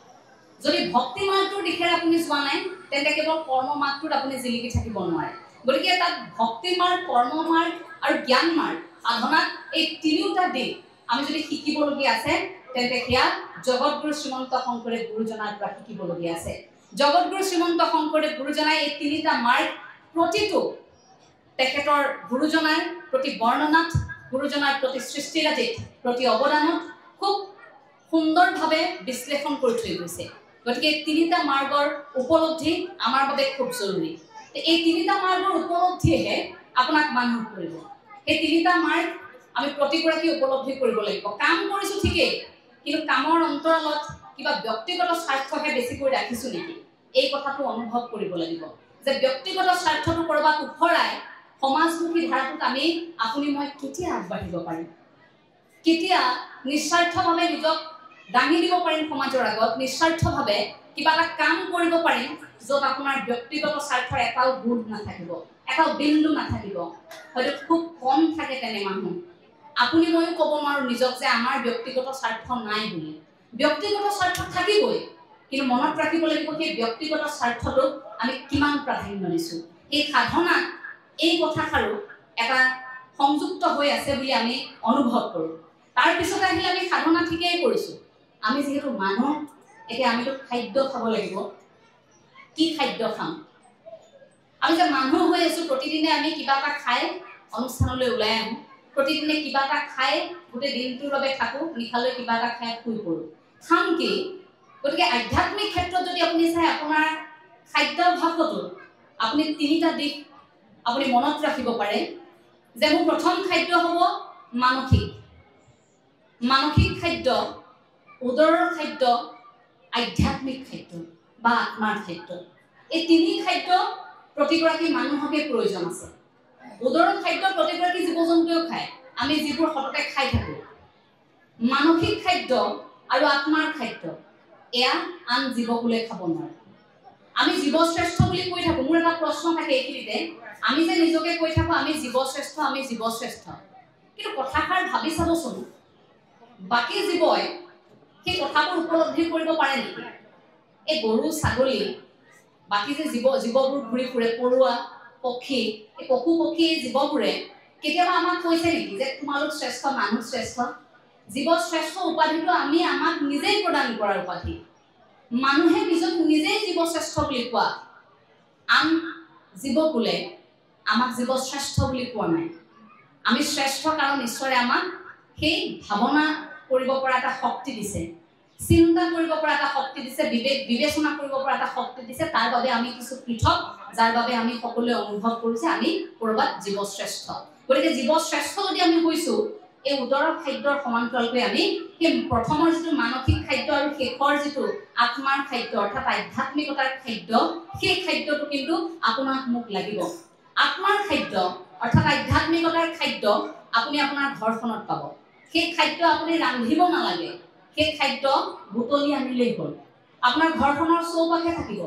যদি ভক্তি মাৰ্গটোৰ দিশে আপুনি যোৱা নাই তেন্তে কেৱল কৰ্ম মাৰ্গটোত আপুনি জিলিকি থাকিব নোৱাৰে গতিকে তাত ভক্তি মাৰ্গ কৰ্ম মাৰ্গ আৰু জ্ঞান মাৰ্গ সাধনাত এই তিনিওটা দিশ আমি যদি শিকিবলগীয়া আছে তেন্তে সেয়া জগতগুৰু শ্ৰীমন্ত শংকৰদেৱ গুৰুজনাৰ পৰা শিকিবলগীয়া আছে জগতগুৰু শ্ৰীমন্ত শংকৰদেৱ গুৰুজনাই এই তিনিটা মাৰ্গ প্ৰতিটো তেখেতৰ গুৰুজনাৰ প্ৰতি বৰ্ণনাত গুৰুজনাৰ প্ৰতি সৃষ্টিৰাজিত প্ৰতি অৱদানত খুব সুন্দৰভাৱে বিশ্লেষণ কৰি থৈ গৈছে গতিকে তিনিটা মাৰ্গৰ উপলব্ধি আমাৰ বাবে খুব জৰুৰী এই তিনিটা মাৰ্গৰ উপলব্ধিহে আপোনাক মানুহ কৰিব এই তিনিটা মাৰ্গ আমি প্ৰতিগৰাকী উপলব্ধি কৰিব লাগিব কাম কৰিছোঁ ঠিকেই কিন্তু কামৰ অন্তৰালত কিবা ব্যক্তিগত স্বাৰ্থহে বেছিকৈ ৰাখিছোঁ নেকি এই কথাটো অনুভৱ কৰিব লাগিব যে ব্যক্তিগত স্বাৰ্থটো কৰবাত উফৰাই সমাজমুখী ধাৰাটোত আমি আপুনি মই কেতিয়া আগবাঢ়িব পাৰিম কেতিয়া নিস্বাৰ্থভাৱে নিজক দাঙি দিব পাৰিম সমাজৰ আগত নিস্বাৰ্থভাৱে কিবা এটা কাম কৰিব পাৰিম য'ত আপোনাৰ ব্যক্তিগত স্বাৰ্থৰ এটাও গুণ নাথাকিব এটাও বিন্দু নাথাকিব হয়তো খুব কম থাকে তেনে মানুহ আপুনি ময়ো ক'ব নোৱাৰোঁ নিজক যে আমাৰ ব্যক্তিগত স্বাৰ্থ নাই বুলি ব্যক্তিগত স্বাৰ্থ থাকিবই কিন্তু মনত ৰাখিব লাগিব সেই ব্যক্তিগত স্বাৰ্থটোক আমি কিমান প্ৰাধান্য দিছোঁ এই সাধনাত এই কথাষাৰো এটা সংযুক্ত হৈ আছে বুলি আমি অনুভৱ কৰোঁ তাৰ পিছতে আহিলে আমি সাধনা ঠিকেই কৰিছোঁ আমি যিহেতু মানুহ এতিয়া আমিতো খাদ্য খাব লাগিব কি খাদ্য খাম আমি যে মানুহ হৈ আছোঁ প্ৰতিদিনে আমি কিবা এটা খাই অনুষ্ঠানলৈ ওলাই আহোঁ প্ৰতিদিনে কিবা এটা খাই গোটেই দিনটোৰ বাবে থাকোঁ নিশালৈ কিবা এটা খাই শুই পৰোঁ খাম কি গতিকে আধ্যাত্মিক ক্ষেত্ৰত যদি আপুনি চাই আপোনাৰ খাদ্যাভ্যাসতো আপুনি তিনিটা দিশ আপুনি মনত ৰাখিব পাৰে যে মোৰ প্ৰথম খাদ্য হ'ব মানসিক খাদ্য উদৰৰ খাদ্য আধ্যাত্মিক খাদ্য বা আত্মাৰ খাদ্য এই তিনি খাদ্য প্ৰতিগৰাকী মানুহকে প্ৰয়োজন আছে উদৰৰ খাদ্য প্ৰতিগৰাকী জীৱ জন্তুৱেও খায় আমি যিবোৰ সততে খাই থাকোঁ মানসিক খাদ্য আৰু আত্মাৰ খাদ্য এয়া আন জীৱকুলে খাব নোৱাৰে আমি জীৱশ্ৰেষ্ঠ বুলি কৈ থাকোঁ মোৰ এটা প্ৰশ্ন থাকে এইখিনিতে আমি যে নিজকে কৈ থাকোঁ আমি জীৱশ্ৰেষ্ঠ কিন্তু কথাষাৰ ভাবি চাবচোন বাকী জীৱই সেই কথাবোৰ উপলব্ধি কৰিব পাৰে নেকি এই গৰু ছাগলী বাকী যে জীৱবোৰ ঘূৰি ফুৰে পৰুৱা পক্ষী এই পশু পক্ষী জীৱবোৰে কেতিয়াবা আমাক কৈছে নেকি যে তোমালোক শ্ৰেষ্ঠ মানুহ শ্ৰেষ্ঠ জীৱ শ্ৰেষ্ঠ উপাধিটো আমি আমাক নিজেই প্ৰদান কৰাৰ উপাধি মানুহে নিজক নিজেই জীৱ শ্ৰেষ্ঠ বুলি কোৱা আন জীৱকুলে আমাক জীৱ শ্ৰেষ্ঠ বুলি কোৱা নাই আমি শ্ৰেষ্ঠ কাৰণ ঈশ্বৰে আমাক সেই ভাৱনা কৰিব পৰা এটা শক্তি দিছে চিন্তা কৰিব পৰা এটা শক্তি দিছে বিবেচনা কৰিব পৰা এটা শক্তি দিছে তাৰ বাবে আমি কিছু পৃথক যাৰ বাবে আমি সকলোৱে অনুভৱ কৰোঁ যে আমি ক'ৰবাত জীৱশ্ৰেষ্ঠ গতিকে জীৱশ্ৰেষ্ঠ যদি আমি হৈছোঁ এই উদৰৰ খাদ্যৰ সমান্তৰালকৈ আমি সেই প্ৰথমৰ যিটো মানসিক খাদ্য আৰু শেষৰ যিটো আত্মাৰ খাদ্য অৰ্থাৎ আধ্যাত্মিকতাৰ খাদ্য সেই খাদ্যটো কিন্তু আপোনাক মোক লাগিব আত্মাৰ খাদ্য অৰ্থাৎ আধ্যাত্মিকতাৰ খাদ্য আপুনি আপোনাৰ ঘৰখনত পাব সেই খাদ্য আপুনি ৰান্ধিব নালাগে সেই খাদ্য বুটলি আনিলেই হ'ল আপোনাৰ ঘৰখনৰ চৌপাশে থাকিব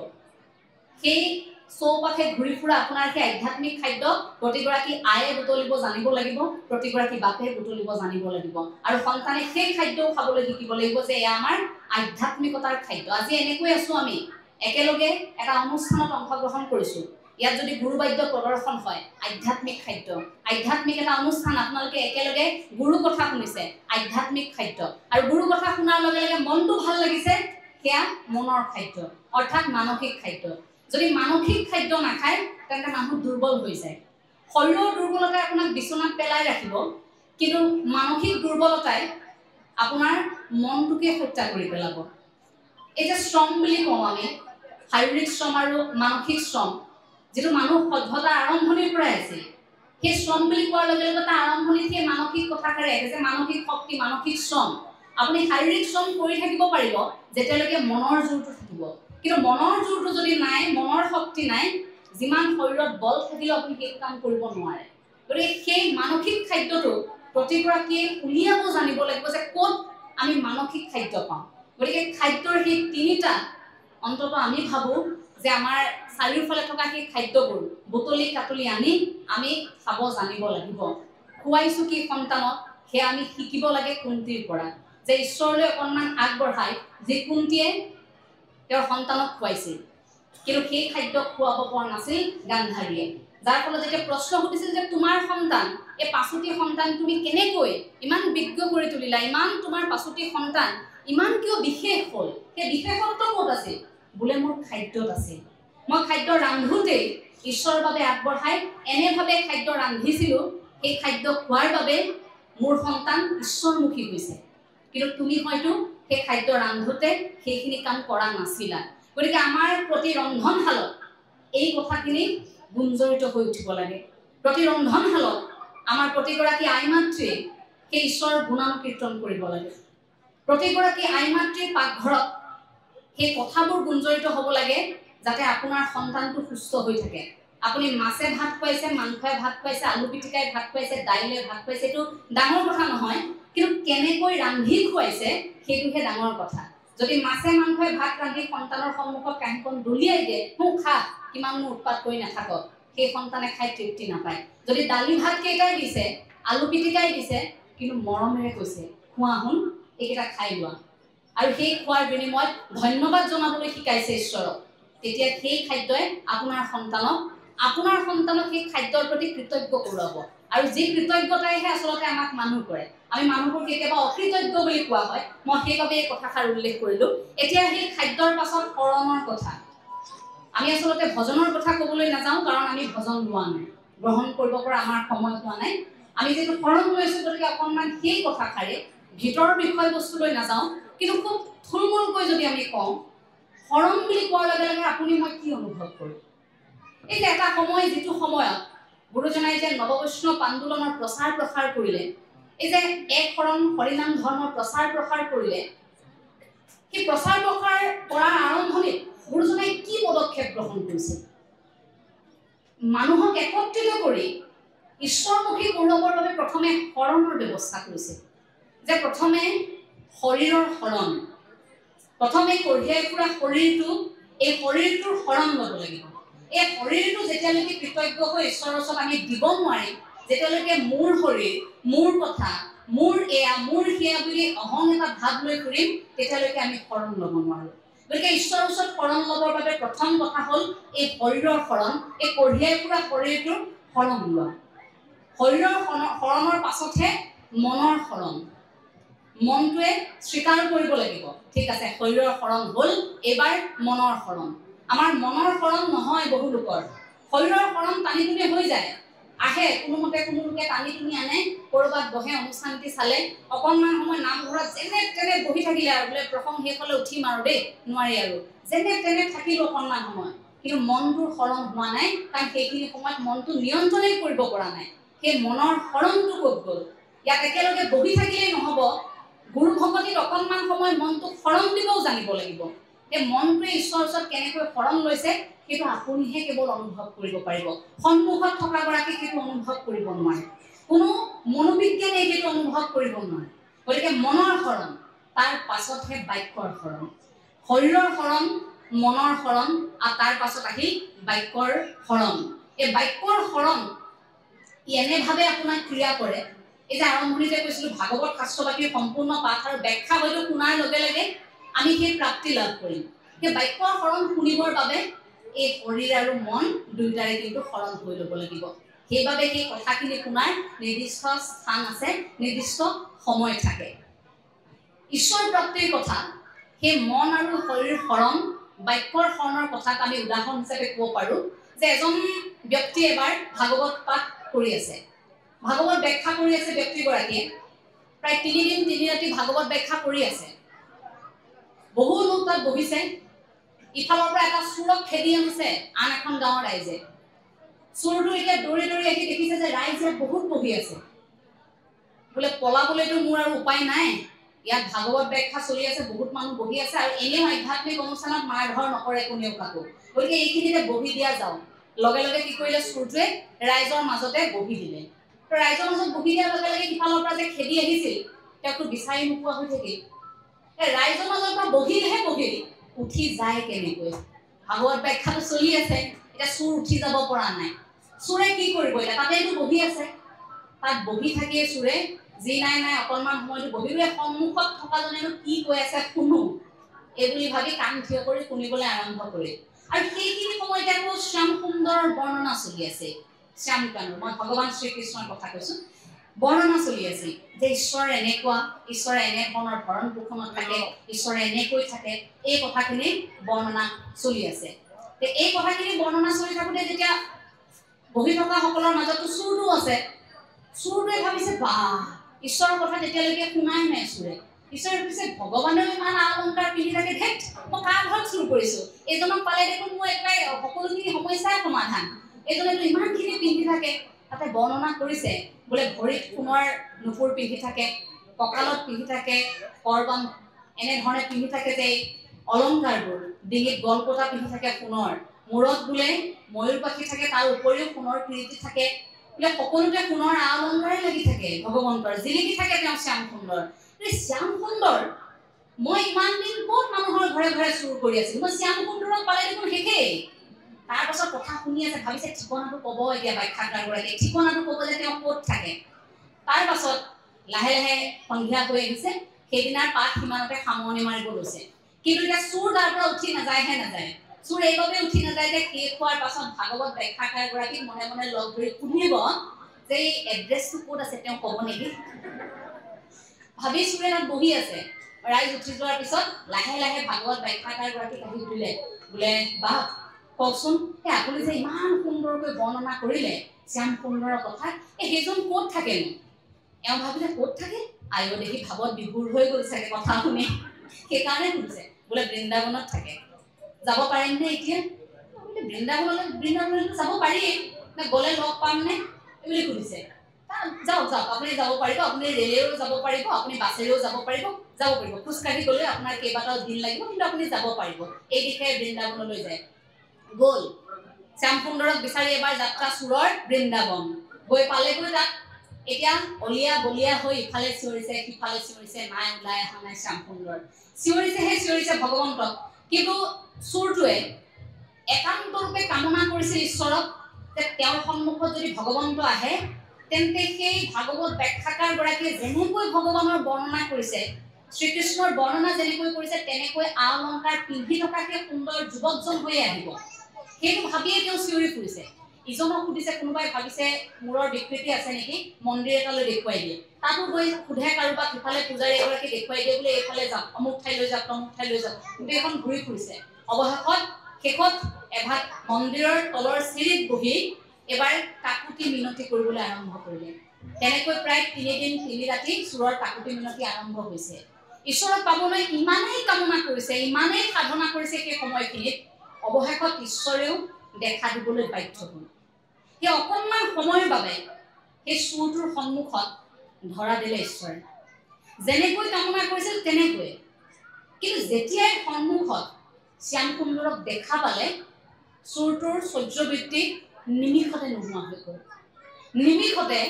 সেই চৌপাশে ঘূৰি ফুৰা আপোনাৰ সেই আধ্যাত্মিক খাদ্য প্ৰতিগৰাকী আয়ে বুটলিব জানিব লাগিব প্ৰতিগৰাকী বাপে বুটলিব জানিব লাগিব আৰু সন্তানে সেই খাদ্যও খাবলৈ শিকিব লাগিব যে এয়া আমাৰ আধ্যাত্মিকতাৰ খাদ্য আজি এনেকৈ আছোঁ আমি একেলগে এটা অনুষ্ঠানত অংশগ্ৰহণ কৰিছোঁ ইয়াত যদি গুৰুবাদ্য প্ৰদৰ্শন হয় আধ্যাত্মিক খাদ্য আধ্যাত্মিক এটা অনুষ্ঠান আপোনালোকে একেলগে গুৰু কথা শুনিছে আধ্যাত্মিক খাদ্য আৰু গুৰু কথা শুনাৰ লগে লগে মনটো ভাল লাগিছে সেয়া মনৰ খাদ্য অৰ্থাৎ মানসিক খাদ্য যদি মানসিক খাদ্য নাখায় তেন্তে মানুহ দুৰ্বল হৈ যায় শৰীৰৰ দুৰ্বলতাই আপোনাক বিচনাত পেলাই ৰাখিব কিন্তু মানসিক দুৰ্বলতাই আপোনাৰ মনটোকে হত্যা কৰি পেলাব এই যে শ্ৰম বুলি কওঁ আমি শাৰীৰিক শ্ৰম আৰু মানসিক শ্ৰম যিটো মানুহ সভ্যতাৰ আৰম্ভণিৰ পৰাই আছিল সেই শ্ৰম বুলি কোৱাৰ লগে লগে তাৰ আৰম্ভণিত সেই মানসিক কথাষাৰে আহে যে মানসিক শক্তি মানসিক শ্ৰম আপুনি শাৰীৰিক শ্ৰম কৰি থাকিব পাৰিব যেতিয়ালৈকে মনৰ জোৰটো থাকিব কিন্তু মনৰ জোৰটো যদি নাই মনৰ শক্তি নাই যিমান শৰীৰত বল থাকিলে আপুনি সেই কাম কৰিব নোৱাৰে গতিকে সেই মানসিক খাদ্যটো প্ৰতিগৰাকীয়ে উলিয়াব জানিব লাগিব যে ক'ত আমি মানসিক খাদ্য পাওঁ গতিকে খাদ্যৰ সেই তিনিটা অন্তত আমি ভাবো যে আমাৰ চাৰিওফালে থকা সেই খাদ্যবোৰ বুটলি কাটলি আনি আমি খাব জানিব লাগিব খুৱাইছো কি সন্তানক হে আমি শিকিব লাগে কুন্তিৰ পৰা যে ঈশ্বৰলৈ অকণমান আগবঢ়াই যে কুন্তিয়ে তেওঁৰ সন্তানক খুৱাইছিল কিন্তু সেই খাদ্য খুৱাব পৰা নাছিল গান্ধাৰীয়ে যাৰ ফলত যেতিয়া প্ৰশ্ন সুধিছিল যে তোমাৰ সন্তান এই পাছতি সন্তান তুমি কেনেকৈ ইমান বিজ্ঞ কৰি তুলিলা ইমান তোমাৰ পাছতি সন্তান ইমান কিয় বিশেষ হ'ল সেই বিশেষত্ব ক'ত আছিল বোলে মোৰ খাদ্যত আছিল মই খাদ্য ৰান্ধোতে ঈশ্বৰৰ বাবে আগবঢ়াই এনেভাৱে খাদ্য ৰান্ধিছিলোঁ সেই খাদ্য খোৱাৰ বাবে মোৰ সন্তান ঈশ্বৰমুখী হৈছে কিন্তু তুমি হয়তো সেই খাদ্য ৰান্ধোতে সেইখিনি কাম কৰা নাছিলা গতিকে আমাৰ প্ৰতি ৰন্ধনশালত এই কথাখিনি গুঞ্জৰিত হৈ উঠিব লাগে প্ৰতি ৰন্ধনশালত আমাৰ প্ৰতিগৰাকী আইমাতৃয়ে সেই ঈশ্বৰৰ গুণানুকীৰ্তন কৰিব লাগে প্ৰতিগৰাকী আইমাতৃৰ পাকঘৰত সেই কথাবোৰ গুঞ্জৰিত হ'ব লাগে যাতে আপোনাৰ সন্তানটো সুস্থ হৈ থাকে আপুনি মাছে ভাত খুৱাইছে মাংসই ভাত খুৱাইছে আলু পিটিকাই ভাত খুৱাইছে দাইলে ভাত খুৱাইছে এইটো ডাঙৰ কথা নহয় কিন্তু কেনেকৈ ৰান্ধি খুৱাইছে সেইটোহে ডাঙৰ কথা যদি মাছে মাংসই ভাত ৰান্ধি সন্তানৰ সন্মুখত কাঁহীখন দলিয়াই দিয়ে মোক খা কিমাননো উৎপাত কৰি নাথাকক সেই সন্তানে খাই তৃপ্তি নাপায় যদি দালি ভাত কেইটাই দিছে আলু পিটিকাই দিছে কিন্তু মৰমেৰে কৈছে খোৱা শুন এইকেইটা খাই লোৱা আৰু সেই খোৱাৰ বিনিময়ত ধন্যবাদ জনাবলৈ শিকাইছে ঈশ্বৰক তেতিয়া সেই খাদ্যই আপোনাৰ সন্তানক সেই খাদ্যৰ প্ৰতি কৃতজ্ঞ কৰাব আৰু যি কৃতজ্ঞতাইহে আচলতে আমাক মানুহ কৰে আমি মানুহবোৰ কেতিয়াবা অকৃতজ্ঞ বুলি কোৱা হয় মই সেইবাবে এই কথাষাৰ উল্লেখ কৰিলোঁ এতিয়া সেই খাদ্যৰ পাছত শৰণৰ কথা আমি আচলতে ভজনৰ কথা ক'বলৈ নাযাওঁ কাৰণ আমি ভজন লোৱা নাই গ্ৰহণ কৰিব পৰা আমাৰ সময় হোৱা নাই আমি যিটো শৰণ লৈছোঁ গতিকে অকণমান সেই কথাষাৰে ভিতৰৰ বিষয়বস্তুলৈ নাযাওঁ কিন্তু খুব থুলমূলকৈ যদি আমি কওঁ শৰণ বুলি কোৱাৰ লগে লগে আপুনি মই কি অনুভৱ কৰোঁ এই যে এটা সময় যিটো সময়ত গুৰুজনাই যে নৱবৈষ্ণৱ আন্দোলনৰ প্ৰচাৰ প্ৰসাৰ কৰিলে এই যে এক শৰণ হৰিনাম ধৰ্মৰ প্ৰচাৰ প্ৰসাৰ কৰিলে সেই প্ৰচাৰ প্ৰসাৰ কৰাৰ আৰম্ভণিত গুৰুজনাই কি পদক্ষেপ গ্ৰহণ কৰিছিল মানুহক একত্ৰিত কৰি ঈশ্বৰমুখী কৰিবৰ বাবে প্ৰথমে শৰণৰ ব্যৱস্থা কৰিছিল যে প্ৰথমে শৰীৰৰ শৰণ প্ৰথমে কঢ়িয়াই ফুৰা শৰীৰটো এই শৰীৰটোৰ শৰণ ল'ব লাগিব এই শৰীৰটো যেতিয়ালৈকে কৃতজ্ঞ হৈ ঈশ্বৰৰ ওচৰত আমি দিব নোৱাৰিম যেতিয়ালৈকে মোৰ শৰীৰ মোৰ কথা মোৰ এয়া মোৰ সেয়া বুলি অহং এটা ভাৱ লৈ ফুৰিম তেতিয়ালৈকে আমি শৰণ ল'ব নোৱাৰোঁ গতিকে ঈশ্বৰৰ ওচৰত শৰণ ল'বৰ বাবে প্ৰথম কথা হ'ল এই শৰীৰৰ শৰণ এই কঢ়িয়াই ফুৰা শৰীৰটোৰ শৰণ লোৱা শৰীৰৰ শৰণৰ পাছতহে মনৰ শৰণ মনটোৱে স্বীকাৰ কৰিব লাগিব ঠিক আছে শৰীৰৰ শৰণ হ'ল এবাৰ মনৰ শৰণ আমাৰ মনৰ শৰণ নহয় বহু লোকৰ শৰীৰৰ শৰণ টানি টুনি হৈ যায় আহে কোনোমতে কোনোলোকে টানি টুনি আনে ক'ৰবাত বহে অনুষ্ঠানটি চালে অকণমান সময় নামঘৰত যেনে তেনে বহি থাকিলে আৰু বোলে প্ৰসংগ শেষ হ'লে উঠিম আৰু দেই নোৱাৰি আৰু যেনে তেনে থাকিলোঁ অকণমান সময় কিন্তু মনটোৰ শৰণ হোৱা নাই কাৰণ সেইখিনি সময়ত মনটো নিয়ন্ত্ৰণেই কৰিব পৰা নাই সেই মনৰ শৰণটো ক'ত গ'ল ইয়াত একেলগে বহি থাকিলেই নহ'ব গুৰু ভকতিত অকণমান সময় মনটোক শৰণ দিবও জানিব লাগিব এই মনটোৱে ঈশ্বৰৰ ওচৰত কেনেকৈ শৰণ লৈছে সেইটো আপুনিহে কেৱল অনুভৱ কৰিব পাৰিব সন্মুখত থকাগৰাকী সেইটো অনুভৱ কৰিব নোৱাৰে কোনো মনোবিজ্ঞানে সেইটো অনুভৱ কৰিব নোৱাৰে গতিকে মনৰ শৰণ তাৰ পাছতহে বাক্যৰ শৰণ শৰীৰৰ শৰণ মনৰ শৰণ আৰু তাৰ পাছত আহিল বাক্যৰ শৰণ এই বাক্যৰ শৰণ এনেভাৱে আপোনাক ক্ৰিয়া কৰে এই যে আৰম্ভণিতে কৈছিলোঁ ভাগৱত শাস্ত্ৰবাদীৰ সম্পূৰ্ণ পাঠ আৰু ব্যাখ্যা হয়তো শুনাৰ লগে লগে আমি সেই প্ৰাপ্তি লাভ কৰিম সেই বাক্যৰ শৰণ শুনিবৰ বাবে এই শৰীৰ আৰু মন দুয়োটাৰে কিন্তু শৰণ হৈ ল'ব লাগিব সেইবাবে সেই কথাখিনি শুনাৰ নিৰ্দিষ্ট স্থান আছে নিৰ্দিষ্ট সময় থাকে ঈশ্বৰ প্ৰাপ্তিৰ কথা সেই মন আৰু শৰীৰ শৰণ বাক্যৰ শৰণৰ কথাক আমি উদাহৰণ হিচাপে ক'ব পাৰোঁ যে এজন ব্যক্তি এবাৰ ভাগৱত পাঠ কৰি আছে ভাগৱত ব্যাখ্যা কৰি আছে ব্যক্তিগৰাকীয়ে প্ৰায় 3 দিন 3 ৰাতি ভাগৱত ব্যাখ্যা কৰি আছে বহু লোক তাত বহিছে ইফালৰ পৰা এটা চুৰক খেদি আনিছে আন এখন গাঁৱৰ ৰাইজে চোৰটো এতিয়া দৌৰি দৌৰি আহি দেখিছে যে ৰাইজ ইয়াত বহুত বহি আছে বোলে পলাবলৈতো মোৰ আৰু উপায় নাই ইয়াত ভাগৱত ব্যাখ্যা চলি আছে বহুত মানুহ বহি আছে আৰু এনেও আধ্যাত্মিক অনুষ্ঠানত মাৰধৰ নকৰে কোনেও কাকো গতিকে এইখিনিতে বহি দিয়া যাওক লগে লগে কি কৰিলে চোৰটোৱে ৰাইজৰ মাজতে বহি দিলে ৰাইজৰ মাজত বহি দিয়াৰ লগে লগে ইফালৰ পৰা যে খেদি আহিছিল তেওঁকতো বিচাৰি নোপোৱা হৈ থাকিল ৰাইজৰ মাজৰ পৰা বহিলেহে বহিল উঠি যায় কেনেকৈ ভাগৱত ব্যাখ্যাটো চলি আছে এতিয়া চোৰ উঠি যাব পৰা নাই চোৰে কি কৰিব এতিয়া তাতেইতো বহি আছে তাত বহি থাকিয়ে চোৰে যি নাই নাই অকণমান সময়তো বহিলে সন্মুখত থকা জনেনো কি কৈ আছে শুনো এই বুলি ভাবি কাণ থিয় কৰি শুনিবলৈ আৰম্ভ কৰে আৰু সেইখিনি সময়তে আকৌ শ্যাম সুন্দৰৰ বৰ্ণনা চলি আছে শ্যাম কানুৰ মই ভগৱান শ্ৰীকৃষ্ণৰ কথা কৈছো বৰ্ণনা চলি আছে যে ঈশ্বৰ এনেকুৱা ঈশ্বৰ এনে ধৰণৰ ভৰণ পোষণত থাকে ঈশ্বৰ এনেকৈ থাকে এই কথাখিনি বৰ্ণনা চলি আছে এই কথাখিনি বৰ্ণনা চলি থাকোঁতে যেতিয়া বহি থকা সকলৰ মাজতো চোৰটো আছে চোৰটোৱে ভাবিছে বাহ ঈশ্বৰৰ কথা তেতিয়ালৈকে শুনাই নাই চোৰে ঈশ্বৰে ভাবিছে ভগৱানেও ইমান অলংকাৰ পিন্ধি থাকে ধেত মই কাৰ ঘৰত চুৰ কৰিছো এইজনক পালে দেখোন মই একেবাৰে সকলোখিনি সমস্যাৰ সমাধান এইজনেতো ইমানখিনি পিন্ধি থাকে তাতে বৰ্ণনা কৰিছে বোলে ভৰিত সোণৰ নুপুৰ পিন্ধি থাকে কঁকালত পিন্ধি থাকে কৰবান এনেধৰণে পিন্ধি থাকে যে অলংকাৰবোৰ ডিঙিত গলপতা পিন্ধি থাকে সোণৰ মূৰত বোলে ময়ূৰ পাখি থাকে তাৰ উপৰিও সোণৰ কিৰীটি থাকে বোলে সকলোতে সোণৰ অলংকাৰে লাগি থাকে ভগৱন্তৰ জিলিকি থাকে তেওঁ শ্যাম সুন্দৰ এই শ্যাম সুন্দৰ মই ইমান দিন ক'ত মানুহৰ ঘৰে ঘৰে চুৰ কৰি আছিলো মই শ্যাম সুন্দৰক পালে দেখোন শেষেই তাৰ পাছত কথা শুনি আছে ভাবিছে ঠিকনাটো ক'ব এতিয়া ব্যাখ্যাকাৰগৰাকীয়ে ঠিকনাটো ক'ব যে তেওঁ ক'ত থাকে তাৰ পাছত লাহে লাহে সন্ধিয়া হৈ আহিছে সেইদিনাৰ পাঠ সিমানতে সামৰণি মাৰিব লৈছে কিন্তু এতিয়া চুৰ তাৰ পৰা উঠি নাযায়হে নাযায় চুৰ এইভাবে উঠি নাযায় যে শেষ হোৱাৰ পাছত ভাগৱত ব্যাখ্যাকাৰগৰাকীক মনে মনে লগ ধৰি সুধিব যে এই এড্ৰেছটো ক'ত আছে তেওঁ ক'ব নেকি ভাবি চুৰে তাত বহি আছে ৰাইজ উঠি যোৱাৰ পিছত লাহে লাহে ভাগৱত ব্যাখ্যাকাৰগৰাকীক আহি সুধিলে বোলে বাপ কওকচোন আপুনি যে ইমান সুন্দৰকৈ বৰ্ণনা কৰিলে শ্যাম সুন্দৰৰ কথা সেইজন ক'ত থাকেনো এওঁ ভাবিলে ক'ত থাকে আয়ো দেখি ভাৱত বিভোৰ হৈ গ'ল চাগে কথা শুনি সেইকাৰণে সুধিছে বোলে বৃন্দাবনত থাকে যাব পাৰিম নে এতিয়া বোলে বৃন্দাবনলৈ যাব পাৰিয়ে নে গ'লে লগ পাম নে বুলি সুধিছে যাওক আপুনি যাব পাৰিব আপুনি ৰেলেৰেও যাব পাৰিব আপুনি বাছেৰেও যাব পাৰিব খোজকাঢ়ি গ'লে আপোনাৰ কেইবাটাও দিন লাগিব কিন্তু আপুনি যাব পাৰিব এই দিশে বৃন্দাবনলৈ যায় গ'ল শ্যাম সুন্দৰক বিচাৰি এবাৰ যাত্ৰা চুৰৰ বৃন্দাবন গৈ পালেগৈ তাত এতিয়া অলিয়া বলিয়া হৈ ইফালে চিঞৰিছে সিফালে চিঞৰিছে নাই ওলাই অহা নাই শ্যাম সুন্দৰ চিঞৰিছে ভগৱন্তক কিন্তু চুৰটোৱে একান্তৰূপে কামনা কৰিছিল ঈশ্বৰক যে তেওঁৰ সন্মুখত যদি ভগৱন্ত আহে তেন্তে সেই ভাগৱত ব্যাখ্যাকাৰগৰাকীয়ে যেনেকৈ ভগৱানৰ বৰ্ণনা কৰিছে শ্ৰীকৃষ্ণৰ বৰ্ণনা যেনেকৈ কৰিছে তেনেকৈ অলংকাৰ পিন্ধি থকা সেই সুন্দৰ যুৱকজন হৈ আহিব সেইটো ভাবিয়ে তেওঁ চিঞৰি ফুৰিছে ইজনক সুধিছে কোনোবাই ভাবিছে মূৰৰ বিকৃতি আছে নেকি মন্দিৰ এটালৈ দেখুৱাই দিয়ে তাতো গৈ সুধে কাৰোবাক ইফালে পূজাৰী এগৰাকী দেখুৱাই দিয়ে বোলে এইফালে যাওক অমুক ঠাইলৈ যাওক গোটেইখন ঘূৰি ফুৰিছে অৱশেষত শেষত এভাগ মন্দিৰৰ তলৰ চিৰিত বহি এবাৰ কাকুতি মিনতি কৰিবলৈ আৰম্ভ কৰিলে তেনেকৈ প্ৰায় 3 দিন 3 ৰাতি চুৰৰ কাকুতি মিনতি আৰম্ভ হৈছে ঈশ্বৰক পাবলৈ ইমানেই কামনা কৰিছে ইমানেই সাধনা কৰিছে সেই সময়খিনিত অৱশেষত ঈশ্বৰেও দেখা দিবলৈ বাধ্য হ'ল সেই অকণমান সময়ৰ বাবে সেই চুৰটোৰ সন্মুখত ধৰা দিলে ঈশ্বৰে যেনেকৈ কামনা কৰিছিল তেনেকৈ কিন্তু যেতিয়াই সন্মুখত শ্যাম সুন্দৰক দেখা পালে চুৰটোৰ সহ্যবৃত্তি নিমিষতে নোহোৱা হৈ গ'ল নিমিষতে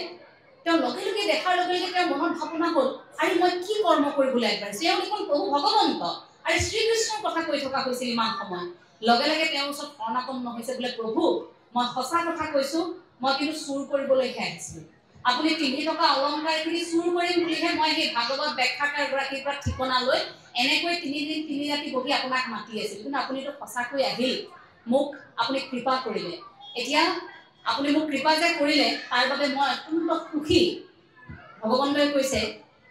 তেওঁ লগে লগে দেখাৰ লগে লগে তেওঁৰ মনত ভাৱনা হ'ল আৰু মই কি কৰ্ম কৰিবলৈ আগবাঢ়িছোঁ এওঁ দেখোন প্ৰভু ভগৱন্ত আৰু শ্ৰীকৃষ্ণৰ কথা কৈ থকা হৈছিল ইমান সময় লগে লগে তেওঁৰ ওচৰত শৰণাপন্ন হৈছে বোলে প্ৰভু মই সঁচা কথা কৈছোঁ মই কিন্তু চুৰ কৰিবলৈহে আহিছিলোঁ আপুনি পিন্ধি থকা অলংকাৰখিনি চুৰ কৰিম বুলিহে মই সেই ভাগৱত ব্যাখ্যাকাৰগৰাকীৰ পৰা ঠিকনা লৈ এনেকৈ 3 দিন 3 ৰাতি বহি আপোনাক মাতি আছিলোঁ কিন্তু আপুনিতো সঁচাকৈ আহিল মোক আপুনি কৃপা কৰিলে এতিয়া আপুনি মোক কৃপা যে কৰিলে তাৰ বাবে মই অত্যন্ত সুখী ভগৱন্তই কৈছে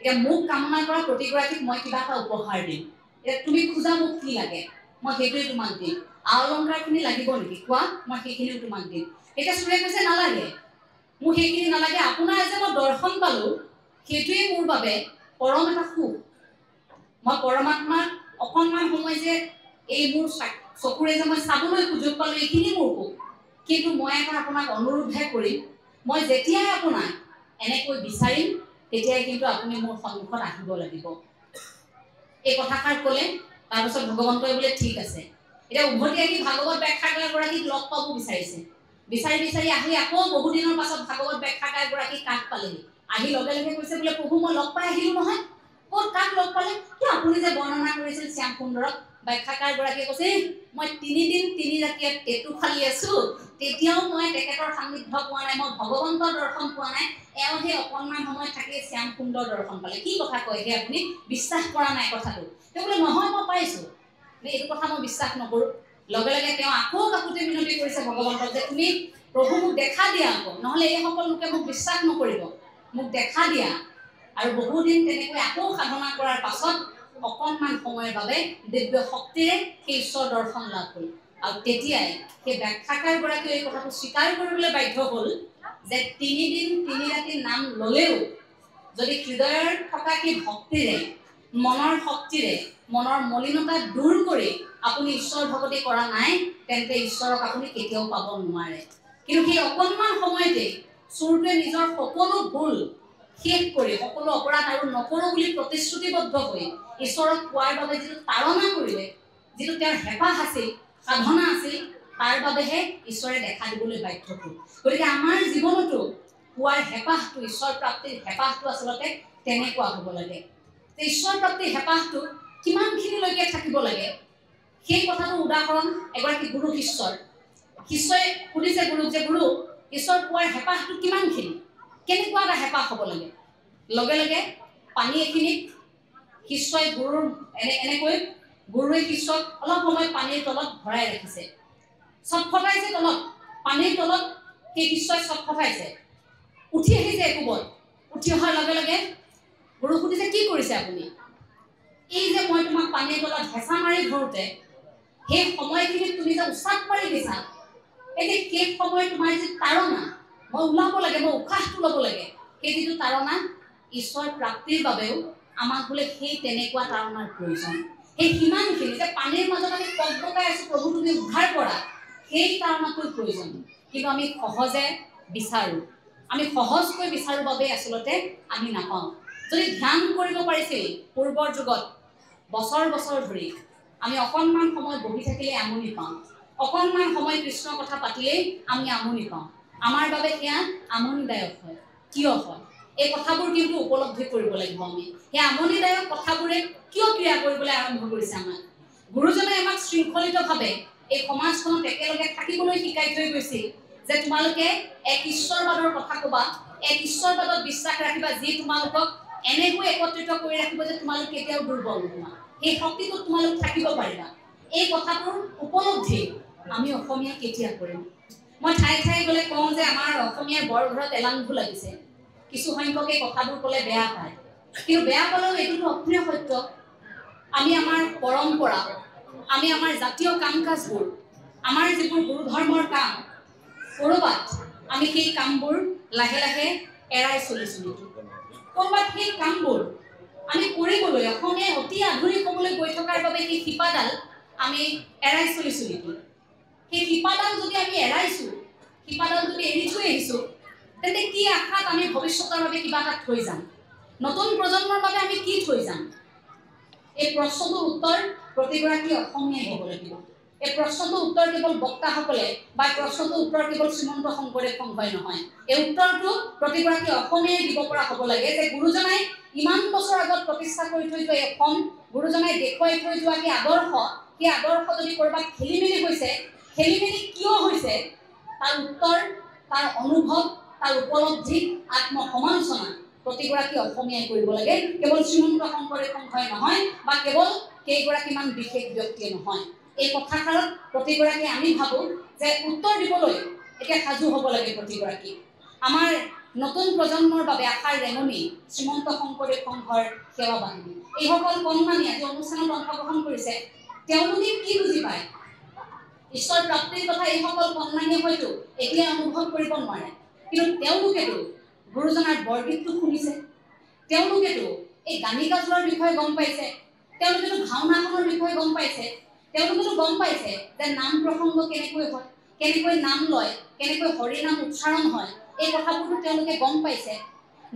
এতিয়া মোক কামনা কৰা প্ৰতিগৰাকীক মই কিবা এটা উপহাৰ দিম এতিয়া তুমি খোজা মোক কি লাগে মই সেইটোৱে তোমাক দিম অলংকাৰখিনি লাগিব নেকি কোৱা মই সেইখিনিও তোমাক দিম এতিয়া চুৰে কৈছে নালাগে মোৰ সেইখিনি নালাগে আপোনাৰ যে মই দৰ্শন পালোঁ সেইটোৱে মোৰ বাবে পৰম এটা সুখ মই পৰমাত্মাক অকণমান সময় যে এই মোৰ চকুৰে যে মই চাবলৈ সুযোগ পালোঁ এইখিনি মোৰ সুখ কিন্তু মই এটা আপোনাক অনুৰোধহে কৰিম, মই যেতিয়াই আপোনাক এনেকৈ বিচাৰিম তেতিয়াই কিন্তু আপুনি মোৰ সন্মুখত আহিব লাগিব। এই কথাষাৰ ক'লে তাৰপিছত ভগৱন্তই বোলে ঠিক আছে। এতিয়া উভতি আহি ভাগৱত ব্যাখ্যাকাৰগৰাকীক লগ পাব বিচাৰিছে। বিচাৰি বিচাৰি আহি আকৌ বহুদিনৰ পাছত ভাগৱত ব্যাখ্যাকাৰগৰাকীক কাষ পালেহি। আহি লগে লগে কৈছে বোলে প্ৰভু মই লগ পাই আহিলো নহয়। ক'ত কাক লগ পালে? কি আপুনি যে বৰ্ণনা কৰিছিল শ্যাম সুন্দৰক। ব্যাখ্যাকাৰগৰাকীয়ে কৈছে মই 3 দিন 3 ৰাতি টেটু ফালি আছো, তেতিয়াও মই তেখেতৰ সান্নিধ্য পোৱা নাই, মই ভগৱন্তৰ দৰ্শন পোৱা নাই। এওঁ সেই অকণমান সময় থাকি শ্যাম সুন্দৰ দৰ্শন পালে। কি কথা কয় হে আপুনি? বিশ্বাস কৰা নাই কথাটো। তেওঁ বোলে নহয় মই পাইছো, এইটো কথা মই বিশ্বাস নকৰো। লগে লগে তেওঁ আকৌ কাকুতি মিনতি কৰিছে ভগৱন্তক যে তুমি প্ৰভু মোক দেখা দিয়া আকৌ, নহলে এই সকল লোকে মোক বিশ্বাস নকৰিব, মোক দেখা দিয়া। আৰু বহুদিন তেনেকৈ আকৌ সাধনা কৰাৰ পাছত অকণমান সময়ৰ বাবে দিব্য শক্তিৰে সেই ঈশ্বৰ দৰ্শন লাভ কৰিল। আৰু তেতিয়াই সেই ব্যাখ্যাকাৰগৰাকীয়ে এই কথাটো স্বীকাৰ কৰিবলৈ বাধ্য হ'ল যে 3 দিন 3 ৰাতি নাম ল'লেও যদি হৃদয়ৰ থকা সেই ভক্তিৰে, মনৰ শক্তিৰে, মনৰ মলিনতা দূৰ কৰি আপুনি ঈশ্বৰ ভগতি কৰা নাই, তেন্তে ঈশ্বৰক আপুনি কেতিয়াও পাব নোৱাৰে। কিন্তু সেই অকণমান সময়তে চোৰটোৱে নিজৰ সকলো ভুল শেষ কৰি, সকলো অপৰাধ আৰু নকৰো বুলি প্ৰতিশ্ৰুতিবদ্ধ হৈ ঈশ্বৰক পোৱাৰ বাবে যিটো তাৰণা কৰিলে, যিটো তেওঁৰ হেঁপাহ আছিল, সাধনা আছিল, তাৰ বাবেহে ঈশ্বৰে দেখা দিবলৈ বাধ্য হ'ল। গতিকে আমাৰ জীৱনতো পোৱাৰ হেঁপাহটো, ঈশ্বৰ প্ৰাপ্তিৰ হেঁপাহটো আচলতে তেনেকুৱা হ'ব লাগে। ঈশ্বৰ প্ৰাপ্তিৰ হেঁপাহটো কিমানখিনিলৈকে থাকিব লাগে সেই কথাটো উদাহৰণ এগৰাকী গুৰু শিষ্যৰ। শিষ্যই সুধিছে গুৰুক যে গুৰু, ঈশ্বৰ পোৱাৰ হেঁপাহটো কিমানখিনি, কেনেকুৱা এটা হেঁপাহ হ'ব লাগে? লগে লগে পানী এখিনিত শিষ্যই গুৰুৰ এনেকৈ গুৰুৱে শিষ্যক অলপ সময় পানীৰ তলত ভৰাই ৰাখিছে। চটফটাইছে তলত, পানীৰ তলত সেই শিষ্যই চটফটাইছে, উঠি আহিছে একোবত। উঠি অহাৰ লগে লগে গুৰু সুধিছে কি কৰিছে আপুনি? এই যে মই তোমাক পানীৰ তলত হেঁচা মাৰি ধৰোতে সেই সময়খিনিত তুমি যে উচাত মাৰি দিছা, এই যে সেই সময় তোমাৰ যি তাৰণা, মই ওলাব লাগে, মই উশাহটো ল'ব লাগে, সেই যিটো তাৰণা, ঈশ্বৰ প্ৰাপ্তিৰ বাবেও আমাক বোলে সেই তেনেকুৱা তাৰণাৰ প্ৰয়োজন। সেই সিমানখিনি যে পানীৰ মাজত আমি পগপগাই আছো, প্ৰভু তুমি উদ্ধাৰ কৰা, সেই তাৰণাটোৰ প্ৰয়োজন। কিন্তু আমি সহজে বিচাৰো, আমি সহজকৈ বিচাৰো বাবে আচলতে আমি নাপাওঁ। যদি ধ্যান কৰিব পাৰিছিল পূৰ্বৰ যুগত বছৰ বছৰ ধৰি, আমি অকণমান সময় বহি থাকিলে আমনি পাওঁ, অকণমান সময় কৃষ্ণৰ কথা পাতিলেই আমি আমনি পাওঁ। আমাৰ বাবে সেয়া আমনিদায়ক হয়। কিয় হয়? এই কথাবোৰ কিন্তু উপলব্ধি কৰিব লাগিব আমি। সেই আমনিদায়ক কথাবোৰে কিয় ক্ৰিয়া কৰিবলৈ আৰম্ভ কৰিছে আমাক? গুৰুজনে আমাক শৃংখলিতভাৱে এই সমাজখনত একেলগে থাকিবলৈ শিকাই থৈ গৈছিল যে তোমালোকে এক ঈশ্বৰবাদৰ কথা ক'বা, এক ঈশ্বৰবাদত বিশ্বাস ৰাখিবা, যি তোমালোকক এনেকৈ একত্ৰিত কৰি ৰাখিব যে তোমালোক কেতিয়াও দুৰ্বল নোহোৱা, সেই শক্তিটোত তোমালোক থাকিব পাৰিবা। এই কথাটোৰ উপলব্ধি আমি অসমীয়া কেতিয়া কৰিম? মই ঠাই ঠাই গ'লে কওঁ যে আমাৰ অসমীয়াৰ বৰ ঘৰত এলাংঘু লাগিছে। কিছু সংখ্যকে কথাবোৰ ক'লে বেয়া পায়, কিন্তু বেয়া পালেও এইটোতো অপ্ৰিয় সত্য। আমি আমাৰ পৰম্পৰা, আমি আমাৰ জাতীয় কাম কাজবোৰ, আমাৰ যিবোৰ গুৰু ধৰ্মৰ কাম, ক'ৰবাত আমি সেই কামবোৰ লাহে লাহে এৰাই চলিছো নেকি? ক'ৰবাত সেই কামবোৰ আমি কৰিবলৈ অসমীয়া অতি আধুনিক হ'বলৈ গৈ থকাৰ বাবে সেই শিপাডাল আমি এৰাই চলিছো নেকি? সেই শিপাডাল যদি আমি এৰাইছো, শিপাডাল যদি এৰি থৈ আহিছো, তেন্তে কি আশাত আমি ভৱিষ্যতৰ বাবে কিবা এটা থৈ যাম? নতুন প্ৰজন্মৰ বাবে আমি কি থৈ যাম? এই প্ৰশ্নটোৰ উত্তৰ প্ৰতিগৰাকী অসমীয়াই দিব লাগিব। এই প্ৰশ্নটোৰ উত্তৰ কেৱল বক্তাসকলে বা প্ৰশ্নটোৰ উত্তৰ কেৱল শ্ৰীমন্ত শংকৰদেৱ সংঘই নহয়। এই উত্তৰটো প্ৰতিগৰাকী অসমীয়াই দিব পৰা হ'ব লাগে যে গুৰুজনাই ইমান বছৰ আগত প্ৰতিষ্ঠা কৰি থৈ যোৱা এখন, গুৰুজনাই দেখুৱাই থৈ যোৱা সেই আদৰ্শ যদি ক'ৰবাত খেলিমেলি হৈছে, খেলিমেলি কিয় হৈছে তাৰ উত্তৰ, তাৰ অনুভৱ, তাৰ উপলব্ধি, আত্মসমালোচনা প্ৰতিগৰাকী অসমীয়াই কৰিব লাগে। কেৱল শ্ৰীমন্ত শংকৰদেৱ সংঘই নহয় বা কেৱল কেইগৰাকীমান বিশেষ ব্যক্তিয়ে নহয়। এই কথাষাৰত প্ৰতিগৰাকী আমি ভাবোঁ যে উত্তৰ দিবলৈ এতিয়া সাজু হ'ব লাগে প্ৰতিগৰাকী। আমাৰ নতুন প্ৰজন্মৰ বাবে আশাৰ ৰেঙনি শ্ৰীমন্ত শংকৰদেৱ সংঘৰ সেৱা বাহিনী। এইসকল কণমানি আজি অনুষ্ঠানত অংশগ্ৰহণ কৰিছে, তেওঁলোকে কি বুজি পায়? ঈশ্বৰ প্ৰাপ্তিৰ কথা এইসকল কণমানিয়ে হয়তো এতিয়া অনুভৱ কৰিব নোৱাৰে, কিন্তু তেওঁলোকেতো গুৰুজনাৰ বৰগীতটো শুনিছে, তেওঁলোকেতো এই গানিকাজৰ বিষয়ে গম পাইছে, তেওঁলোকেতো ভাওনাখনৰ বিষয়ে গম পাইছে, তেওঁলোকেতো গম পাইছে যে নাম প্ৰসংগ কেনেকৈ হয়, কেনেকৈ নাম লয়, কেনেকৈ হৰি নাম উচ্চাৰণ হয়, এই কথাবোৰতো তেওঁলোকে গম পাইছে।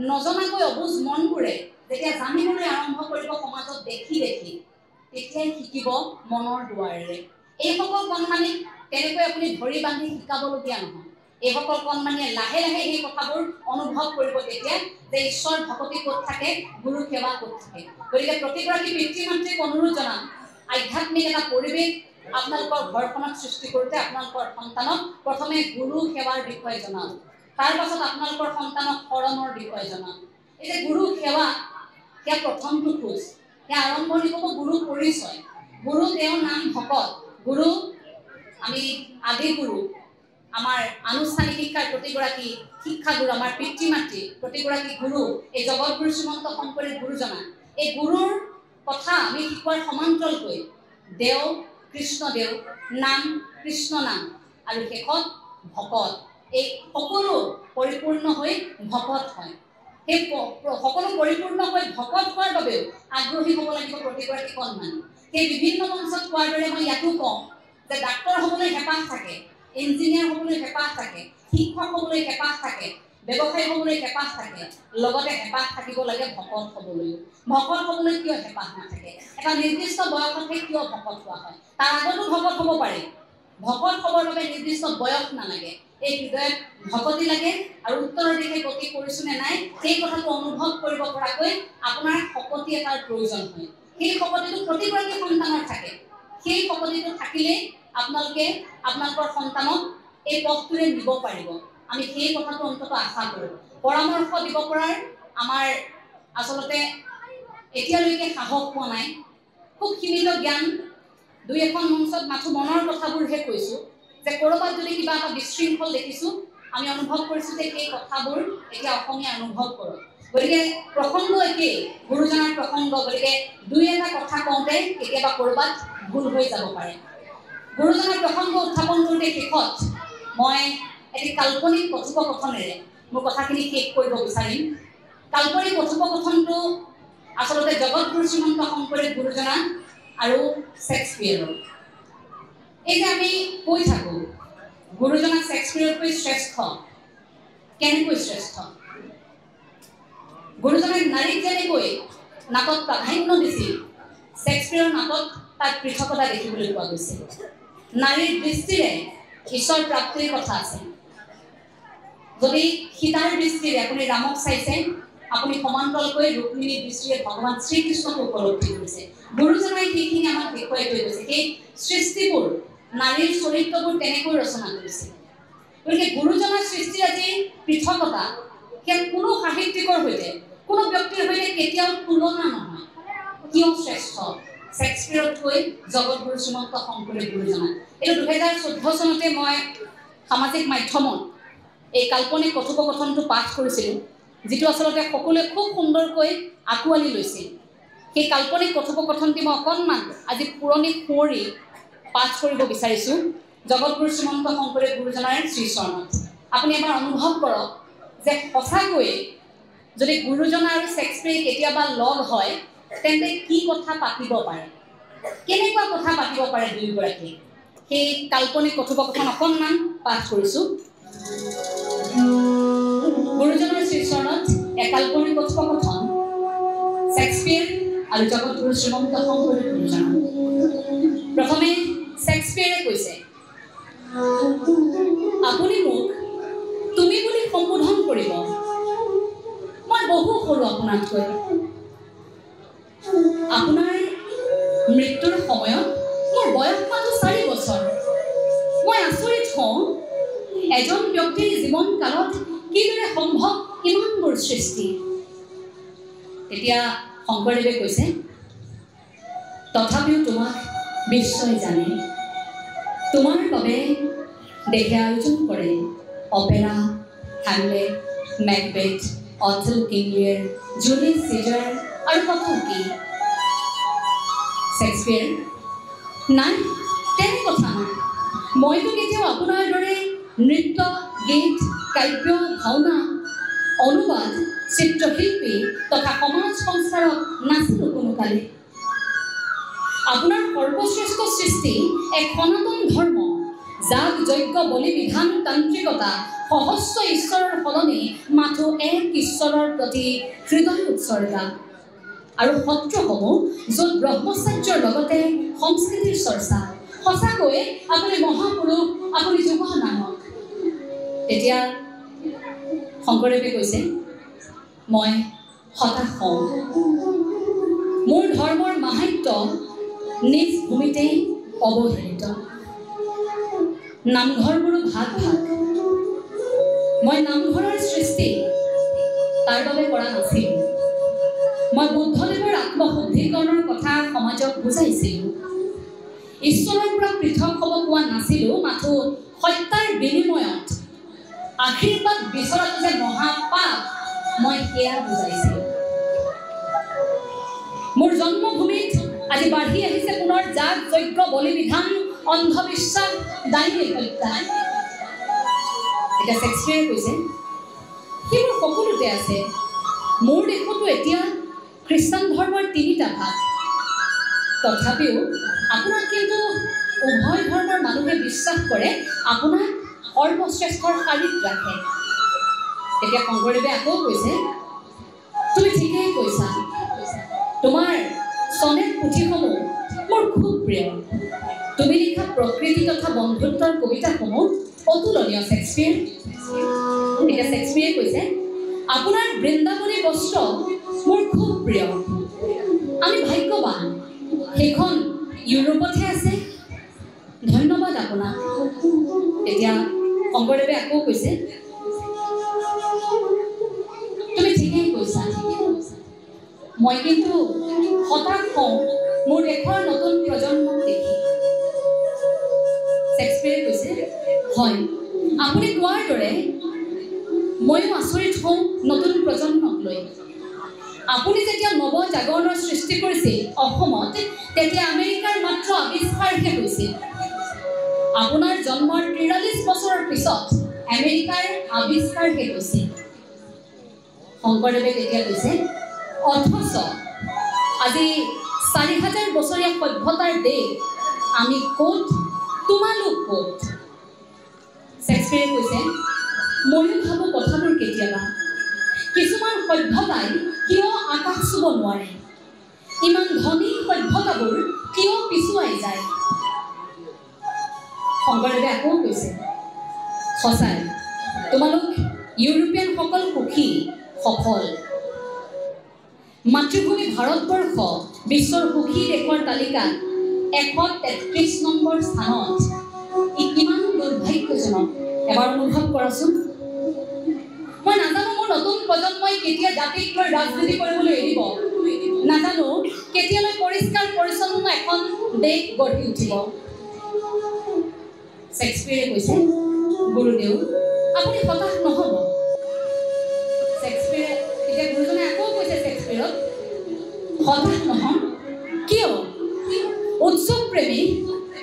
নজনাকৈ অবুজ মনবোৰে যেতিয়া জানিবলৈ আৰম্ভ কৰিব সমাজত দেখি দেখি, তেতিয়াই শিকিব মনৰ দুৱাৰেৰে। এইসকল কণমানিক তেনেকৈ আপুনি ধৰি বান্ধি শিকাবলগীয়া নহয়। এইসকল কণমানিয়ে লাহে লাহে এই কথাবোৰ অনুভৱ কৰিব তেতিয়া যে ঈশ্বৰ ভকতি ক'ত থাকে, গুৰু সেৱা ক'ত থাকে। গতিকে প্ৰতিগৰাকী পিতৃ মাতৃক অনুৰোধ জনাম, আধ্যাত্মিক এটা পৰিৱেশ আপোনালোকৰ ঘৰখনত সৃষ্টি কৰোঁতে আপোনালোকৰ সন্তানক প্ৰথমে গুৰু সেৱাৰ বিষয়ে জনাওক, তাৰ পাছত আপোনালোকৰ সন্তানক শৰণৰ বিষয়ে জনাওক। এই যে গুৰু সেৱা, সেয়া প্ৰথমটো খোজ, সেয়া আৰম্ভণি হ'ব গুৰু পৰিচয়। গুৰু তেওঁৰ নাম ভকত, গুৰু আমি আদি গুৰু, আমাৰ আনুষ্ঠানিক শিক্ষাৰ প্ৰতিগৰাকী শিক্ষাগুৰু, আমাৰ পিতৃ মাতৃ প্ৰতিগৰাকী গুৰু, এই জগতগুৰু শ্ৰীমন্ত শংকৰদেৱ গুৰুজনা। এই গুৰুৰ কথা আমি শিকোৱাৰ সমান্তৰালকৈ দেও, কৃষ্ণদেও, নাম, কৃষ্ণ নাম আৰু শেষত ভকত, এই সকলো পৰিপূৰ্ণ হৈ ভকত হয়। সেই সকলো পৰিপূৰ্ণ হৈ ভকত হোৱাৰ বাবেও আগ্ৰহী হ'ব লাগিব প্ৰতিগৰাকী কণমানি। সেই বিভিন্ন মঞ্চত কোৱাৰ দৰে মই ইয়াতো কওঁ যে ডাক্তৰ হ'বলৈ হেঁপাহ থাকে, ইঞ্জিনিয়াৰ হ'বলৈ হেঁপাহ থাকে, শিক্ষক হ'বলৈ হেঁপাহ থাকে, ব্যৱসায়ী হ'বলৈ হেঁপাহ থাকে, লগতে হেঁপাহ থাকিব লাগে ভকত হ'বলৈও। ভকত হ'বলৈ কিয় হেঁপাহ নাথাকে? এটা নিৰ্দিষ্ট বয়সতহে কিয় ভকত হোৱা হয়? তাৰ আগতো ভকত হ'ব পাৰে। ভকত হ'বৰ বাবে নিৰ্দিষ্ট বয়স নালাগে। এই হৃদয়ত ভকতি লাগে আৰু উত্তৰৰ দিশে গতি কৰিছো নে নাই সেই কথাটো অনুভৱ কৰিব পৰাকৈ আপোনাৰ শকতি এটাৰ প্ৰয়োজন হয়। সেই শকতিটো প্ৰতিগৰাকী সন্তানৰ থাকে। সেই শকতিটো থাকিলেই আপোনালোকে আপোনালোকৰ সন্তানক এই পথটোৰে নিব পাৰিব। আমি সেই কথাটো অন্তত আশা কৰোঁ। পৰামৰ্শ দিব পৰাৰ আমাৰ আচলতে এতিয়ালৈকে সাহস পোৱা নাই। খুব সীমিত জ্ঞান, দুই এখন মঞ্চত মাথো মনৰ কথাবোৰহে কৈছোঁ, যে ক'ৰবাত যদি কিবা এটা বিশৃংখল দেখিছোঁ, আমি অনুভৱ কৰিছোঁ যে সেই কথাবোৰ এতিয়া অসমীয়া অনুভৱ কৰক। গতিকে প্ৰসংগ একেই, গুৰুজনাৰ প্ৰসংগ, গতিকে দুই এটা কথা কওঁতে কেতিয়াবা ক'ৰবাত ভুল হৈ যাব পাৰে। গুৰুজনাৰ প্ৰসংগ উত্থাপন কৰোঁতে শেষত মই এটি কাল্পনিক কথোপকথনেৰে মোৰ কথাখিনি শেষ কৰিব বিচাৰিম। কাল্পনিক কথোপকথনটো আচলতে জগতগুৰু শ্ৰীমন্ত শংকৰদেৱ গুৰুজনা আৰু শেক্সপিয়েৰৰ। এই যে আমি কৈ থাকোঁ গুৰুজনা শেক্সপিয়েৰতকৈ শ্ৰেষ্ঠ, কেনেকৈ শ্ৰেষ্ঠ? গুৰুজনাই নাৰীক যেনেকৈ নাটত প্ৰাধান্য দিছিল, শেক্সপিয়েৰৰ নাটত তাত পৃথকতা দেখিবলৈ পোৱা গৈছিল। নাৰীৰ দৃষ্টিৰে ঈশ্বৰ প্ৰাপ্তিৰ কথা আছে। যদি সীতাৰ দৃষ্টিৰে আপুনি ৰামক চাইছে, আপুনি সমান্তৰালকৈ ৰুক্মিণীৰ দৃষ্টিৰে ভগৱান শ্ৰীকৃষ্ণক উপলব্ধি কৰিছে। গুৰুজনাই সেইখিনি আমাক দেখুৱাই থৈ গৈছে। সেই সৃষ্টিবোৰ, নাৰীৰ চৰিত্ৰবোৰ তেনেকৈ ৰচনা কৰিছে। গতিকে গুৰুজনাৰ সৃষ্টিৰ আজি পৃথকতা, সেয়া কোনো সাহিত্যিকৰ সৈতে, কোনো ব্যক্তিৰ সৈতে কেতিয়াও তুলনা নহয়। কিয় শ্ৰেষ্ঠ? শেক্সপিয়েৰতকৈ জগতগুৰু শ্ৰীমন্ত শংকৰদেৱ গুৰুজনা। এইটো 2014 চনতে মই সামাজিক মাধ্যমত এই কাল্পনিক কথোপকথনটো পাঠ কৰিছিলোঁ, যিটো আচলতে সকলোৱে খুব সুন্দৰকৈ আঁকোৱালি লৈছিল। সেই কাল্পনিক কথোপকথনটি মই অকণমান আজি পুৰণি সোঁৱৰি পাঠ কৰিব বিচাৰিছোঁ জগতগুৰু শ্ৰীমন্ত শংকৰদেৱ গুৰুজনাৰ শ্ৰীচৰণত। আপুনি এবাৰ অনুভৱ কৰক যে সঁচাকৈ যদি গুৰুজনা আৰু শেক্সপিয়েৰে কেতিয়াবা লগ হয়, তেন্তে কি কথা পাতিব পাৰে, কেনেকুৱা কথা পাতিব পাৰে দুয়োগৰাকী। সেই কাল্পনিক কথোপকথন অকণমান পাঠ কৰিছোঁ। গুৰুজনাৰ শ্ৰীচৰণত এক কাল্পনিক কথোপকথন, শেক্সপিয়েৰ আৰু জগতগুৰু শ্ৰীমন্ত শংকৰদেৱ গুৰুজনা। প্ৰথমে শেক্সপিয়েৰে কৈছে, আপুনি মোক তুমি বুলি সম্বোধন কৰিব। মই বহু সৰু আপোনাতকৈ। আপোনাৰ মৃত্যুৰ সময়ত মোৰ বয়স মাত্ৰ 4 বছৰ। মই আচৰিত হওঁ এজন ব্যক্তিৰ জীৱন কালত কিদৰে সম্ভৱ ইমানবোৰ সৃষ্টি। এতিয়া শংকৰদেৱে কৈছে, তথাপিও তোমাক বিশ্বই জানে। তোমাৰ বাবে দেশে আয়োজন কৰে opera, Hamlet, Macbeth, Othello, King Lear, Julius Caesar আৰু কত কি। শেক্সপিয়েৰ, নাই তেনে কথা নাই। মইতো কেতিয়াও আপোনাৰ দৰে নৃত্য, গীত, কাব্য, ভাওনা, অনুবাদ, চিত্ৰশিল্পী তথা সমাজ সংস্কাৰক নাছিলোঁ কোনো কালে। আপোনাৰ সৰ্বশ্ৰেষ্ঠ সৃষ্টি এক সনাতন ধৰ্ম, যাগ যজ্ঞ বলি বিধান তান্ত্ৰিকতা সহস্ৰ ঈশ্বৰৰ সলনি মাথো এক ঈশ্বৰৰ প্ৰতি হৃদয় উৎসৰ্গা আৰু সত্ৰসমূহ য'ত ব্ৰহ্মচাৰ্যৰ লগতে সংস্কৃতিৰ চৰ্চা সঁচাকৈ আপুনি মহাপুৰুষ আপুনি যুগ নানক তেতিয়া শংকৰদেৱে কৈছে মই হতাশ হওঁ মোৰ ধৰ্মৰ মাহাত্য নিজ ভূমিতে অৱহেলিত নামঘৰবোৰো ভাগ ভাগ মই নামঘৰৰ সৃষ্টি তাৰ বাবে কৰা নাছিলোঁ মই বুদ্ধদেৱৰ আত্মশুদ্ধিকৰণৰ কথা সমাজক বুজাইছিলোঁ ঈশ্বৰৰ পৰা পৃথক হ'ব কোৱা নাছিলোঁ মাথো সত্যাৰ বিনিময়ত আশীৰ্বাদ বিচৰাটো যে মহাপাপ মই সেয়া বুজাইছিলোঁ মোৰ জন্মভূমিত আজি বাঢ়ি আহিছে পুনৰ যাগ যজ্ঞ বলি বিধান অন্ধবিশ্বাস দায়ী হত্যা এতিয়া শেক্সপিয়াৰে কৈছে সেইবোৰ সকলোতে আছে মোৰ দেশতো এতিয়া খ্ৰীষ্টান ধৰ্মৰ 3টা ভাগ তথাপিও আপোনাক কিন্তু উভয় ধৰ্মৰ মানুহে বিশ্বাস কৰে আপোনাক সৰ্বশ্ৰেষ্ঠৰ শাৰীত ৰাখে এতিয়া শংকৰদেৱে আকৌ কৈছে তুমি ঠিকেই কৈছা তোমাৰ সনেট পুথিসমূহ মোৰ খুব প্ৰিয় তুমি লিখা প্ৰকৃতি তথা বন্ধুত্বৰ কবিতাসমূহ অতুলনীয় শেক্সপিয়াৰ এতিয়া শেক্সপিয়াৰে কৈছে আপোনাৰ বৃন্দাবনী বস্ত্ৰ মোৰ খুব প্ৰিয় আমি ভাগ্যৱান সেইখন ইউৰোপতহে আছে ধন্যবাদ আপোনাক এতিয়া শংকৰদেৱে আকৌ কৈছে তুমি ঠিকেই কৈছা মই কিন্তু হতাশ হওঁ মোৰ দেশৰ নতুন প্ৰজন্মক দেখি শেক্সপিয়াৰে কৈছে হয় আপুনি কোৱাৰ দৰে ময়ো আচৰিত হওঁ নতুন প্ৰজন্মক লৈ আপুনি যেতিয়া নৱ জাগৰণৰ সৃষ্টি কৰিছিল অসমত তেতিয়া আমেৰিকাৰ মাত্ৰ আৱিষ্কাৰহে হৈছিল আপোনাৰ জন্মৰ 43 বছৰৰ পিছত আমেৰিকাৰ আৱিষ্কাৰহে হৈছিল শংকৰদেৱে তেতিয়া কৈছে অথচ আজি 4000 বছৰীয়া সভ্যতাৰ দেশ আমি ক'ত তোমালোক ক'ত শেক্সপিয়াৰে কৈছে ময়ো ভাবোঁ কথাবোৰ কেতিয়াবা কিছুমান সভ্যতাই কিয় আকাশ চুব নোৱাৰে ইমান ধনী সভ্যতাবোৰ কিয় পিছুৱাই যায় শংকৰদেৱে আকৌ কৈছে সঁচাই তোমালোক ইউৰোপিয়ানসকল সুখী সফল মাতৃভূমি ভাৰতবৰ্ষ বিশ্বৰ সুখী দেশৰ তালিকাত 133 নম্বৰ স্থানত ই কিমান দুৰ্ভাগ্যজনক এবাৰ অনুভৱ কৰাচোন মই নাজানো মোৰ নতুন প্ৰজন্মই কেতিয়া জাতিক লৈ ৰাজনীতি কৰিবলৈ এৰিব নাজানো কেতিয়ালৈ পৰিষ্কাৰ পৰিচ্ছন্ন এখন দেশ গঢ়ি উঠিব শেক্সপিয়াৰে কৈছে গুৰুদেউ আপুনি হতাশ নহ'ব শেক্সপিয়াৰে এতিয়া গুৰুজনে আকৌ কৈছে শেক্সপিয়াৰক হতাশ নহয় কিয় উৎসৱ প্ৰেমী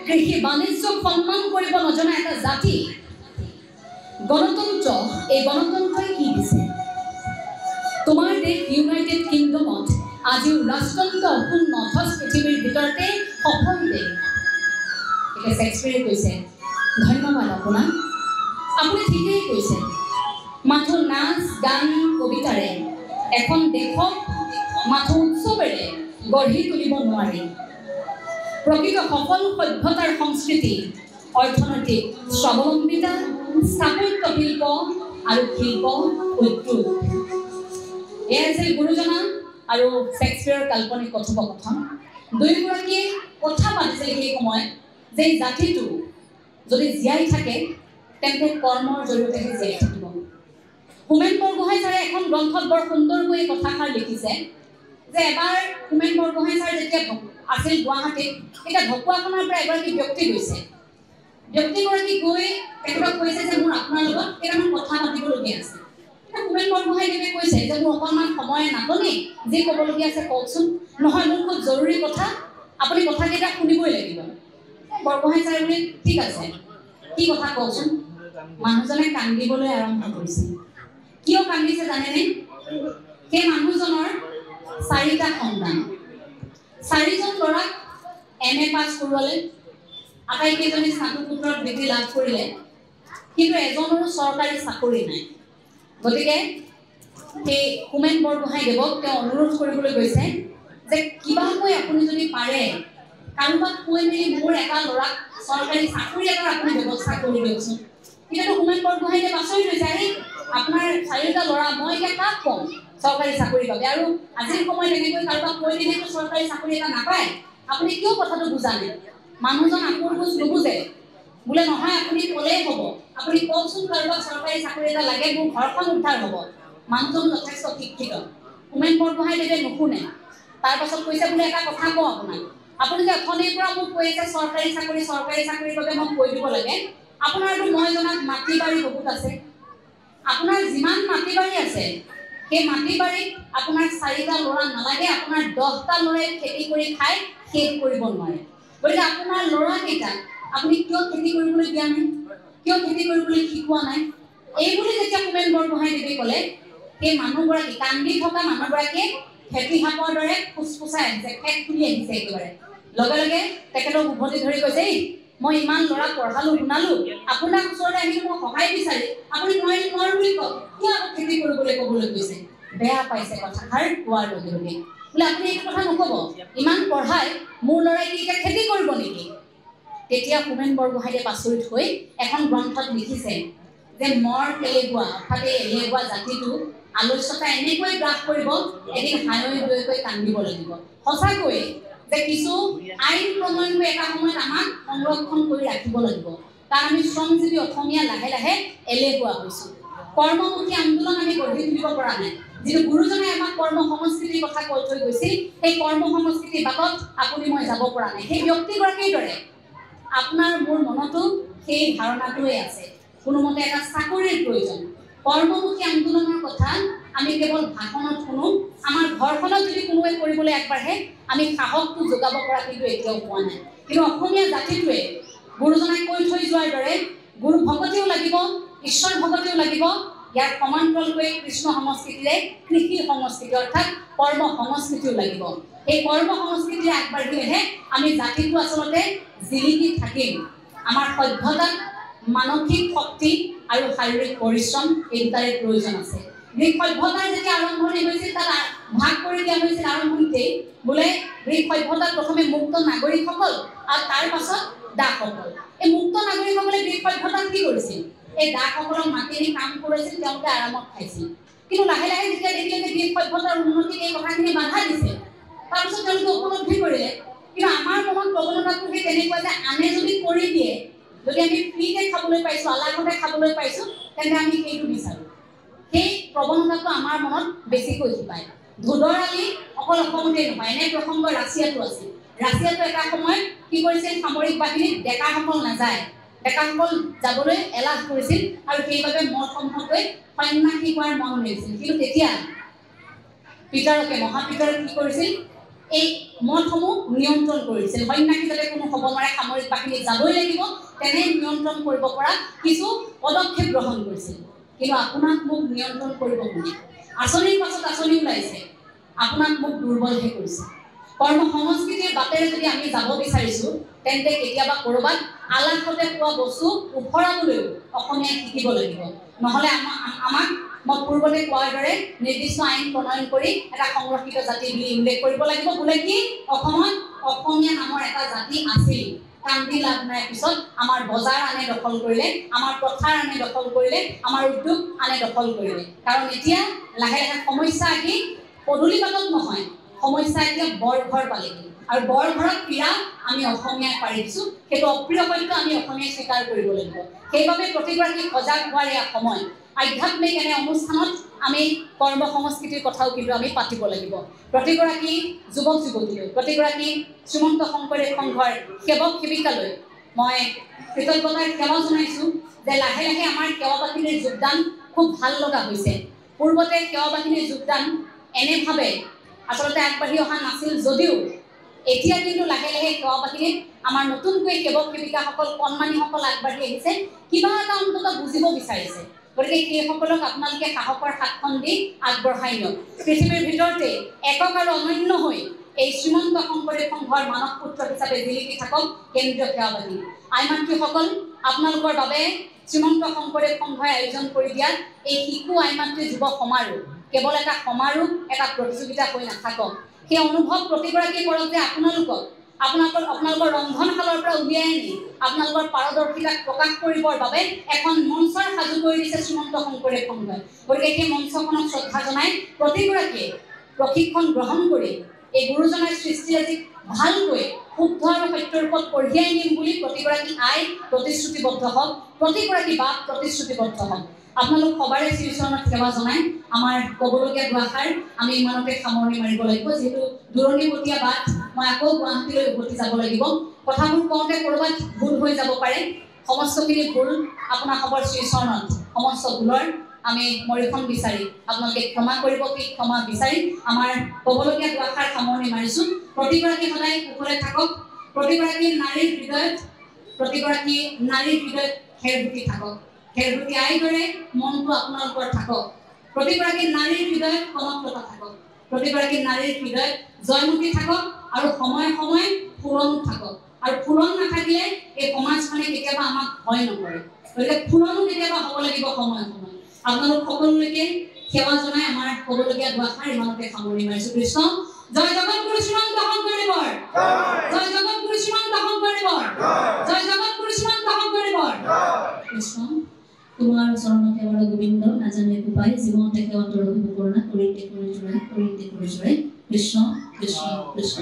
কৃষি বাণিজ্যক সন্মান কৰিব নজনা এটা জাতি গণতন্ত্ৰ এই গণতন্ত্ৰই কি দিছে তোমাৰ দেশ ইউনাইটেড কিংডমত আজিও ৰাজতন্ত্ৰ অক্ষুণ্ণ পৃথিৱীৰ ভিতৰতে সফল দেশ এতিয়া শেক্সপিয়াৰে কৈছে ধন্যবাদ আপোনাক আপুনি ঠিকেই কৈছে মাথো নাচ গান কবিতাৰে এখন দেশক মাথো উৎসৱেৰে গঢ়ি তুলিব নোৱাৰি প্ৰকৃত সফল সভ্যতাৰ সংস্কৃতি অৰ্থনৈতিক স্বাৱলম্বিতা স্থাপত্য শিল্প আৰু শিল্প উদ্যোগ এয়া আছিল গুৰুজনা আৰু শেক্সপিয়াৰৰ কাল্পনিক কথোপকথন দুয়োগৰাকীয়ে কথা পাতিছিল সেই সময়ত যে জাতিটো যদি জীয়াই থাকে তেন্তে কৰ্মৰ জৰিয়তেহে জীয়াই থাকিব হোমেন বৰগোহাঁই ছাৰে এখন গ্ৰন্থত বৰ সুন্দৰকৈ কথাষাৰ লিখিছে যে এবাৰ হোমেন বৰগোহাঁই ছাৰ যেতিয়া আছিল গুৱাহাটীত তেতিয়া ঢকুৱাখানাৰ পৰা এগৰাকী ব্যক্তি গৈছে ব্যক্তিগৰাকী গৈ তেখেতক কৈছে যে মোৰ আপোনাৰ লগত কেইটামান কথা পাতিবলগীয়া আছে হোমেন বৰগোহাঁইদেৱে কৈছে যে মোৰ অকণমান সময় নাটনি যি ক'বলগীয়া আছে কওকচোন নহয় মোৰ খুব জৰুৰী কথা আপুনি কথাকেইটা শুনিবই লাগিব বৰগোহাঁই ছাৰে বোলে ঠিক আছে কি কথা কওকচোন মানুহজনে কান্দিবলৈ আৰম্ভ কৰিছে কিয় কান্দিছে জানেনে সেই মানুহজনৰ 4টা সন্তান 4জন ল'ৰাক MA পাছ কৰোৱালে আটাইকেইজনী স্নাতকোত্তৰত ডিগ্ৰী লাভ কৰিলে, কিন্তু এজনৰো চৰকাৰী চাকৰি নাই। গতিকে সেই হোমেন বৰগোহাঞিদেৱক তেওঁ অনুৰোধ কৰিবলৈ গৈছে যে কিবাকৈ আপুনি যদি পাৰে কাৰোবাক কৈ মেলি মোৰ এটা ল'ৰাক চৰকাৰী চাকৰি এটাৰ আপুনি ব্যৱস্থা কৰি দিয়কচোন। কিন্তু হোমেন বৰগোহাঞিদেৱ আচৰিত হৈছে, আৰে আপোনাৰ 4টা ল'ৰা, মই এতিয়া কাক কম চৰকাৰী চাকৰি পাবে? আৰু আজিৰ সময়ত এনেকৈ কাৰোবাক কৈ দিলেতো চৰকাৰী চাকৰি এটা নাপায়, আপুনি কিয় কথাটো বুজা নাই? মানুহজন আকৌ বুজ নুবুজে, বোলে নহয় আপুনি ক'লেই হ'ব, আপুনি কওকচোন কাৰোবাক চৰকাৰী চাকৰি এটা লাগে, মোৰ ঘৰখন উদ্ধাৰ হ'ব। মানুহজন যথেষ্ট শিক্ষিত, হোমেন বৰগোহাঞিদেৱে নুশুনে। তাৰপাছত কৈছে বোলে এটা কথা কওঁ আপোনাক, আপুনি যে অথনিৰ পৰা মোক কৈ আছে চৰকাৰী চাকৰিৰ বাবে মোক কৈ দিব লাগে, আপোনাৰতো মই জনাত মাটি বাৰী বহুত আছে, আপোনাৰ যিমান মাটি বাৰী আছে সেই মাটি বাৰীত আপোনাৰ 4টা ল'ৰা নালাগে, আপোনাৰ 10টা ল'ৰাই খেতি কৰি খাই শেষ কৰিব নোৱাৰে। গতিকে আপোনাৰ ল'ৰাকেইটাক আপুনি কিয় খেতি কৰিবলৈ দিয়া নাই, কিয় খেতি কৰিবলৈ শিকোৱা নাই? এইবুলি যেতিয়া হোমেন বৰগোহাঞিদেৱে ক'লে, সেই মানুহগৰাকী কান্দি থকা মানুহগৰাকীয়ে খেতি সাপৰ দৰে ফুচফুচাই আহিছে, খেত তুলি আহিছে একেবাৰে। লগে লগে তেখেতক উভতি ধৰি কৈছে, মই ইমান ল'ৰা পঢ়ালো শুনালো, আপোনাৰ ওচৰলৈ আহিলো মই সহায় বিচাৰি, আপুনি নোৱাৰো বুলি কওক, কিয় আকৌ খেতি কৰিবলৈ ক'বলৈ কৈছে? বেয়া পাইছে কথাষাৰ কোৱাৰ লগে লগে, বোলে আপুনি এইটো কথা নক'ব, ইমান পঢ়াই মোৰ ল'ৰাই কি এতিয়া খেতি কৰিব নেকি? তেতিয়া হোমেন বৰগোহাঞিদেৱে আচৰিত হৈ এখন গ্ৰন্থত লিখিছে যে মৰ তেলেগুৱা, অৰ্থাৎ এই এলেগুৱা জাতিটো আলস্যতা এনেকৈ গ্ৰাস কৰিব, এদিন হায়ৈ গৈকৈ কান্দিব লাগিব। সঁচাকৈ যে কিছু আইন প্ৰণয়ন কৰি এটা সময়ত আমাক সংৰক্ষণ কৰি ৰাখিব লাগিব, কাৰণ আমি শ্ৰমজীৱী অসমীয়া লাহে লাহে এলেগুৱা হৈছোঁ। কৰ্মমুখী আন্দোলন আমি গঢ়ি তুলিব পৰা নাই। যিটো গুৰুজনে আমাক কৰ্ম সংস্কৃতিৰ কথা কৈ থৈ গৈছিল, সেই কৰ্ম সংস্কৃতিৰ বাটত আপুনি মই যাব পৰা নাই। সেই ব্যক্তিগৰাকীৰ দৰে আপোনাৰ মোৰ মনতো সেই ধাৰণাটোৱে আছে, কোনোমতে এটা চাকৰিৰ প্ৰয়োজন। কৰ্মমুখী আন্দোলনৰ কথা আমি কেৱল ভাষণত শুনো, আমাৰ ঘৰখনত যদি কোনোৱে কৰিবলৈ আগবাঢ়ে আমি সাহসটো যোগাব পৰা কিন্তু এতিয়াও পোৱা নাই। কিন্তু অসমীয়া জাতিটোৱে গুৰুজনাই কৈ থৈ যোৱাৰ দৰে গুৰু ভকতিও লাগিব, ঈশ্বৰ ভকতিও লাগিব, ইয়াৰ সমান্তৰালকৈ কৃষ্ণ সংস্কৃতিৰে কৃষি সংস্কৃতি অৰ্থাৎ কৰ্ম সংস্কৃতিও লাগিব। এই কৰ্ম সংস্কৃতিৰে আগবাঢ়িলেহে আমি জাতিটো আচলতে জিলিকি থাকিম। আমাৰ সভ্যতাত মানসিক শক্তি আৰু শাৰীৰিক পৰিশ্ৰম এই দুটাৰে প্ৰয়োজন আছে। গ্ৰীক সভ্যতাৰ যেতিয়া আৰম্ভণি হৈছিল তাত ভাগ কৰি দিয়া হৈছিল আৰম্ভণিতেই, বোলে গ্ৰীক সভ্যতাত প্ৰথমে মুক্ত নাগৰিকসকল আৰু তাৰ পাছত দাসসকল। এই মুক্ত নাগৰিকসকলে গ্ৰীক সভ্যতাত কি কৰিছিল? এই দাসসকলক মাতি আনি কাম কৰিছিল, তেওঁলোকে আৰামত খাইছিল। কিন্তু লাহে লাহে যেতিয়া দেখিলে যে গ্ৰীক সভ্যতাৰ উন্নতিত এই কথাখিনি বাধা দিছে, তাৰপিছত তেওঁলোকে উপলব্ধি কৰিলে। কিন্তু আমাৰ মনত প্ৰৱণতাটো সেই তেনেকুৱা যে আনে যদি কৰি দিয়ে, যদি আমি ফ্ৰীতে খাবলৈ পাইছোঁ, আলাসতে খাবলৈ পাইছোঁ, তেন্তে আমি সেইটো বিচাৰোঁ। সেই প্ৰৱণতাটো আমাৰ মনত বেছিকৈ শিপায়। ধোদৰ আলি অকল অসমতেই নহয়, এনে প্ৰসংগ ৰাছিয়াতো আছিল। ৰাছিয়াতো এটা সময়ত কি কৰিছিল, সামৰিক বাহিনীত ডেকাসকল নাযায়, ডেকাসকল যাবলৈ এলাহ কৰিছিল আৰু সেইবাবে মঠসমূহতকৈ সন্ন্যাসী হোৱাৰ মন উলিয়াইছিল। কিন্তু তেতিয়া মহাপিতাৰকে কি কৰিছিল, এই মঠসমূহ নিয়ন্ত্ৰণ কৰিছিল। সন্ন্যাসী যাতে কোনো হ'ব নোৱাৰে, সামৰিক বাহিনীত যাবই লাগিব, তেনে নিয়ন্ত্ৰণ কৰিব পৰা কিছু পদক্ষেপ গ্ৰহণ কৰিছিল। কিন্তু আপোনাক মোক নিয়ন্ত্ৰণ কৰিব কোনে? আঁচনিৰ পাছত আঁচনি ওলাইছে, আপোনাক মোক দুৰ্বলহে কৰিছে। কৰ্ম সংস্কৃতিৰ বাটেৰে যদি আমি যাব বিচাৰিছোঁ, তেন্তে কেতিয়াবা ক'ৰবাত আলাসতে পোৱা বস্তু উফৰাবলৈও অসমীয়াই শিকিব লাগিব। নহ'লে আমাক মই পূৰ্বতে কোৱাৰ দৰে নিৰ্দিষ্ট আইন প্ৰণয়ন কৰি এটা সংৰক্ষিত জাতি বুলি উল্লেখ কৰিব লাগিব। বোলে কি অসমত অসমীয়া নামৰ এটা জাতি আছিল, কান্দি লাভ নাই, পিছত আমাৰ বজাৰ আনে দখল কৰিলে, আমাৰ পথাৰ আনে দখল কৰিলে, আমাৰ উদ্যোগ আনে দখল কৰিলে। কাৰণ এতিয়া লাহে লাহে সমস্যা আহি পদূলি বাটত নহয়, সমস্যা এতিয়া বৰঘৰ পালেহি। আৰু বৰঘৰত পীড়া আমি অসমীয়াই পাৰি দিছোঁ, সেইটো অপ্ৰিয় সত্য আমি অসমীয়াই স্বীকাৰ কৰিব লাগিব। সেইবাবে প্ৰতিগৰাকী সজাগ হোৱাৰ এয়া সময়। আধ্যাত্মিক এনে অনুষ্ঠানত আমি কৰ্ম সংস্কৃতিৰ কথাও কিন্তু আমি পাতিব লাগিব। প্ৰতিগৰাকী যুৱক যুৱতীলৈ, প্ৰতিগৰাকী শ্ৰীমন্ত শংকৰদেৱ সংঘৰ সেৱক সেৱিকালৈ মই কৃতজ্ঞতাৰ সেৱা জনাইছোঁ যে লাহে লাহে আমাৰ সেৱা বাহিনীৰ যোগদান খুব ভাল লগা হৈছে। পূৰ্বতে সেৱা বাহিনীৰ যোগদান এনেভাৱে আচলতে আগবাঢ়ি অহা নাছিল যদিও এতিয়া কিন্তু লাহে লাহে সেৱা বাহিনীত আমাৰ নতুনকৈ সেৱক সেৱিকাসকল, কণমানিসকল আগবাঢ়ি আহিছে, কিবা এটা অন্তত বুজিব বিচাৰিছে। গতিকে সেইসকলক আপোনালোকে সাহসৰ হাতখন দি আগবঢ়াই নিয়ক। পৃথিৱীৰ ভিতৰতে একক আৰু অনন্য হৈ এই শ্ৰীমন্ত শংকৰদেৱ সংঘৰ মানৱ পুত্ৰ হিচাপে জিলিকি থাকক কেন্দ্ৰীয় সেৱাবাদী আই মাতৃসকল। আপোনালোকৰ বাবে শ্ৰীমন্ত শংকৰদেৱ সংঘই আয়োজন কৰি দিয়া এই শিশু আই মাতৃ যুৱ সমাৰোহ কেৱল এটা সমাৰোহ, এটা প্ৰতিযোগিতা হৈ নাথাকক। সেই অনুভৱ প্ৰতিগৰাকীয়ে কৰক যে আপোনালোকৰ ৰন্ধনশালৰ পৰা উলিয়াই আনি আপোনালোকৰ পাৰদৰ্শিতাক প্ৰকাশ কৰিবৰ বাবে এখন মঞ্চৰ সাজু কৰি দিছে শ্ৰীমন্ত শংকৰদেৱ সংঘই। গতিকে সেই মঞ্চখনক শ্ৰদ্ধা জনাই প্ৰতিগৰাকীয়ে প্ৰশিক্ষণ গ্ৰহণ কৰি এই গুৰুজনাৰ সৃষ্টিৰাজিক ভালকৈ শুদ্ধ আৰু সত্যৰ ওপৰত কঢ়িয়াই নিম বুলি প্ৰতিগৰাকী আই প্ৰতিশ্ৰুতিবদ্ধ হওক, প্ৰতিগৰাকী বাপ প্ৰতিশ্ৰুতিবদ্ধ হওক। আপোনালোক সবাৰে শ্ৰীচৰণত সেৱা জনাই আমাৰ ক'বলগীয়া দুআষাৰ আমি ইমানতে সামৰণি মাৰিব লাগিব, যিহেতু দূৰণিবতীয়া বাট মই আকৌ গুৱাহাটীলৈ উভতি যাব লাগিব। কথাবোৰ কওঁতে ক'ৰবাত ভুল হৈ যাব পাৰে, সমস্তখিনি ভুল আপোনাৰ খবৰ শ্ৰীচৰণত সমস্ত ভুলৰ আমি মৰিখন বিচাৰি আপোনালোকে ক্ষমা কৰিব, সেই ক্ষমা বিচাৰি আমাৰ ক'বলগীয়া দুআষাৰ সামৰণি মাৰিছোঁ। প্ৰতিগৰাকী সদায় কুশলে থাকক, প্ৰতিগৰাকী নাৰীৰ হৃদয়ত খেৰগুটি থাকক, খেৰগুটি আইদৰে মনটো আপোনালোকৰ থাকক। প্ৰতিগৰাকী নাৰীৰ হৃদয়ত কনকলতা থাকক, প্ৰতিগৰাকী নাৰীৰ হৃদয়ত জয়মতী থাকক আৰু সময়ে সময়ে ফুলনো থাকক। আৰু ফুলন নাথাকিলে এই সমাজখনে কেতিয়াবা আমাক ভয় নকৰে। গতিকে ফুলনো কেতিয়াবা হ'ব লাগিব সময়ে সময়ে। আপোনালোক সকলোলৈকে সেৱা জনাই আমাৰ ক'বলগীয়া দুআষাৰ ইমানতে সামৰণি মাৰিছোঁ। কৃষ্ণ জয় জগতগুৰু শ্ৰীমন্ত শংকৰদেৱৰ, জয় জগতগুৰু শ্ৰীমন্ত শংকৰদেৱৰ, জয় জগতগুৰু শ্ৰীমন্ত শংকৰদেৱৰ। কৃষ্ণ তোমাৰ চৰণতে বৰ গোবিন্দ নাজানে উপায় জীৱনতে সেৱাতৰ ৰঘু কৰোণা কৰিতে কৰি জোৰে কৃষ্ণ কৃষ্ণ কৃষ্ণ।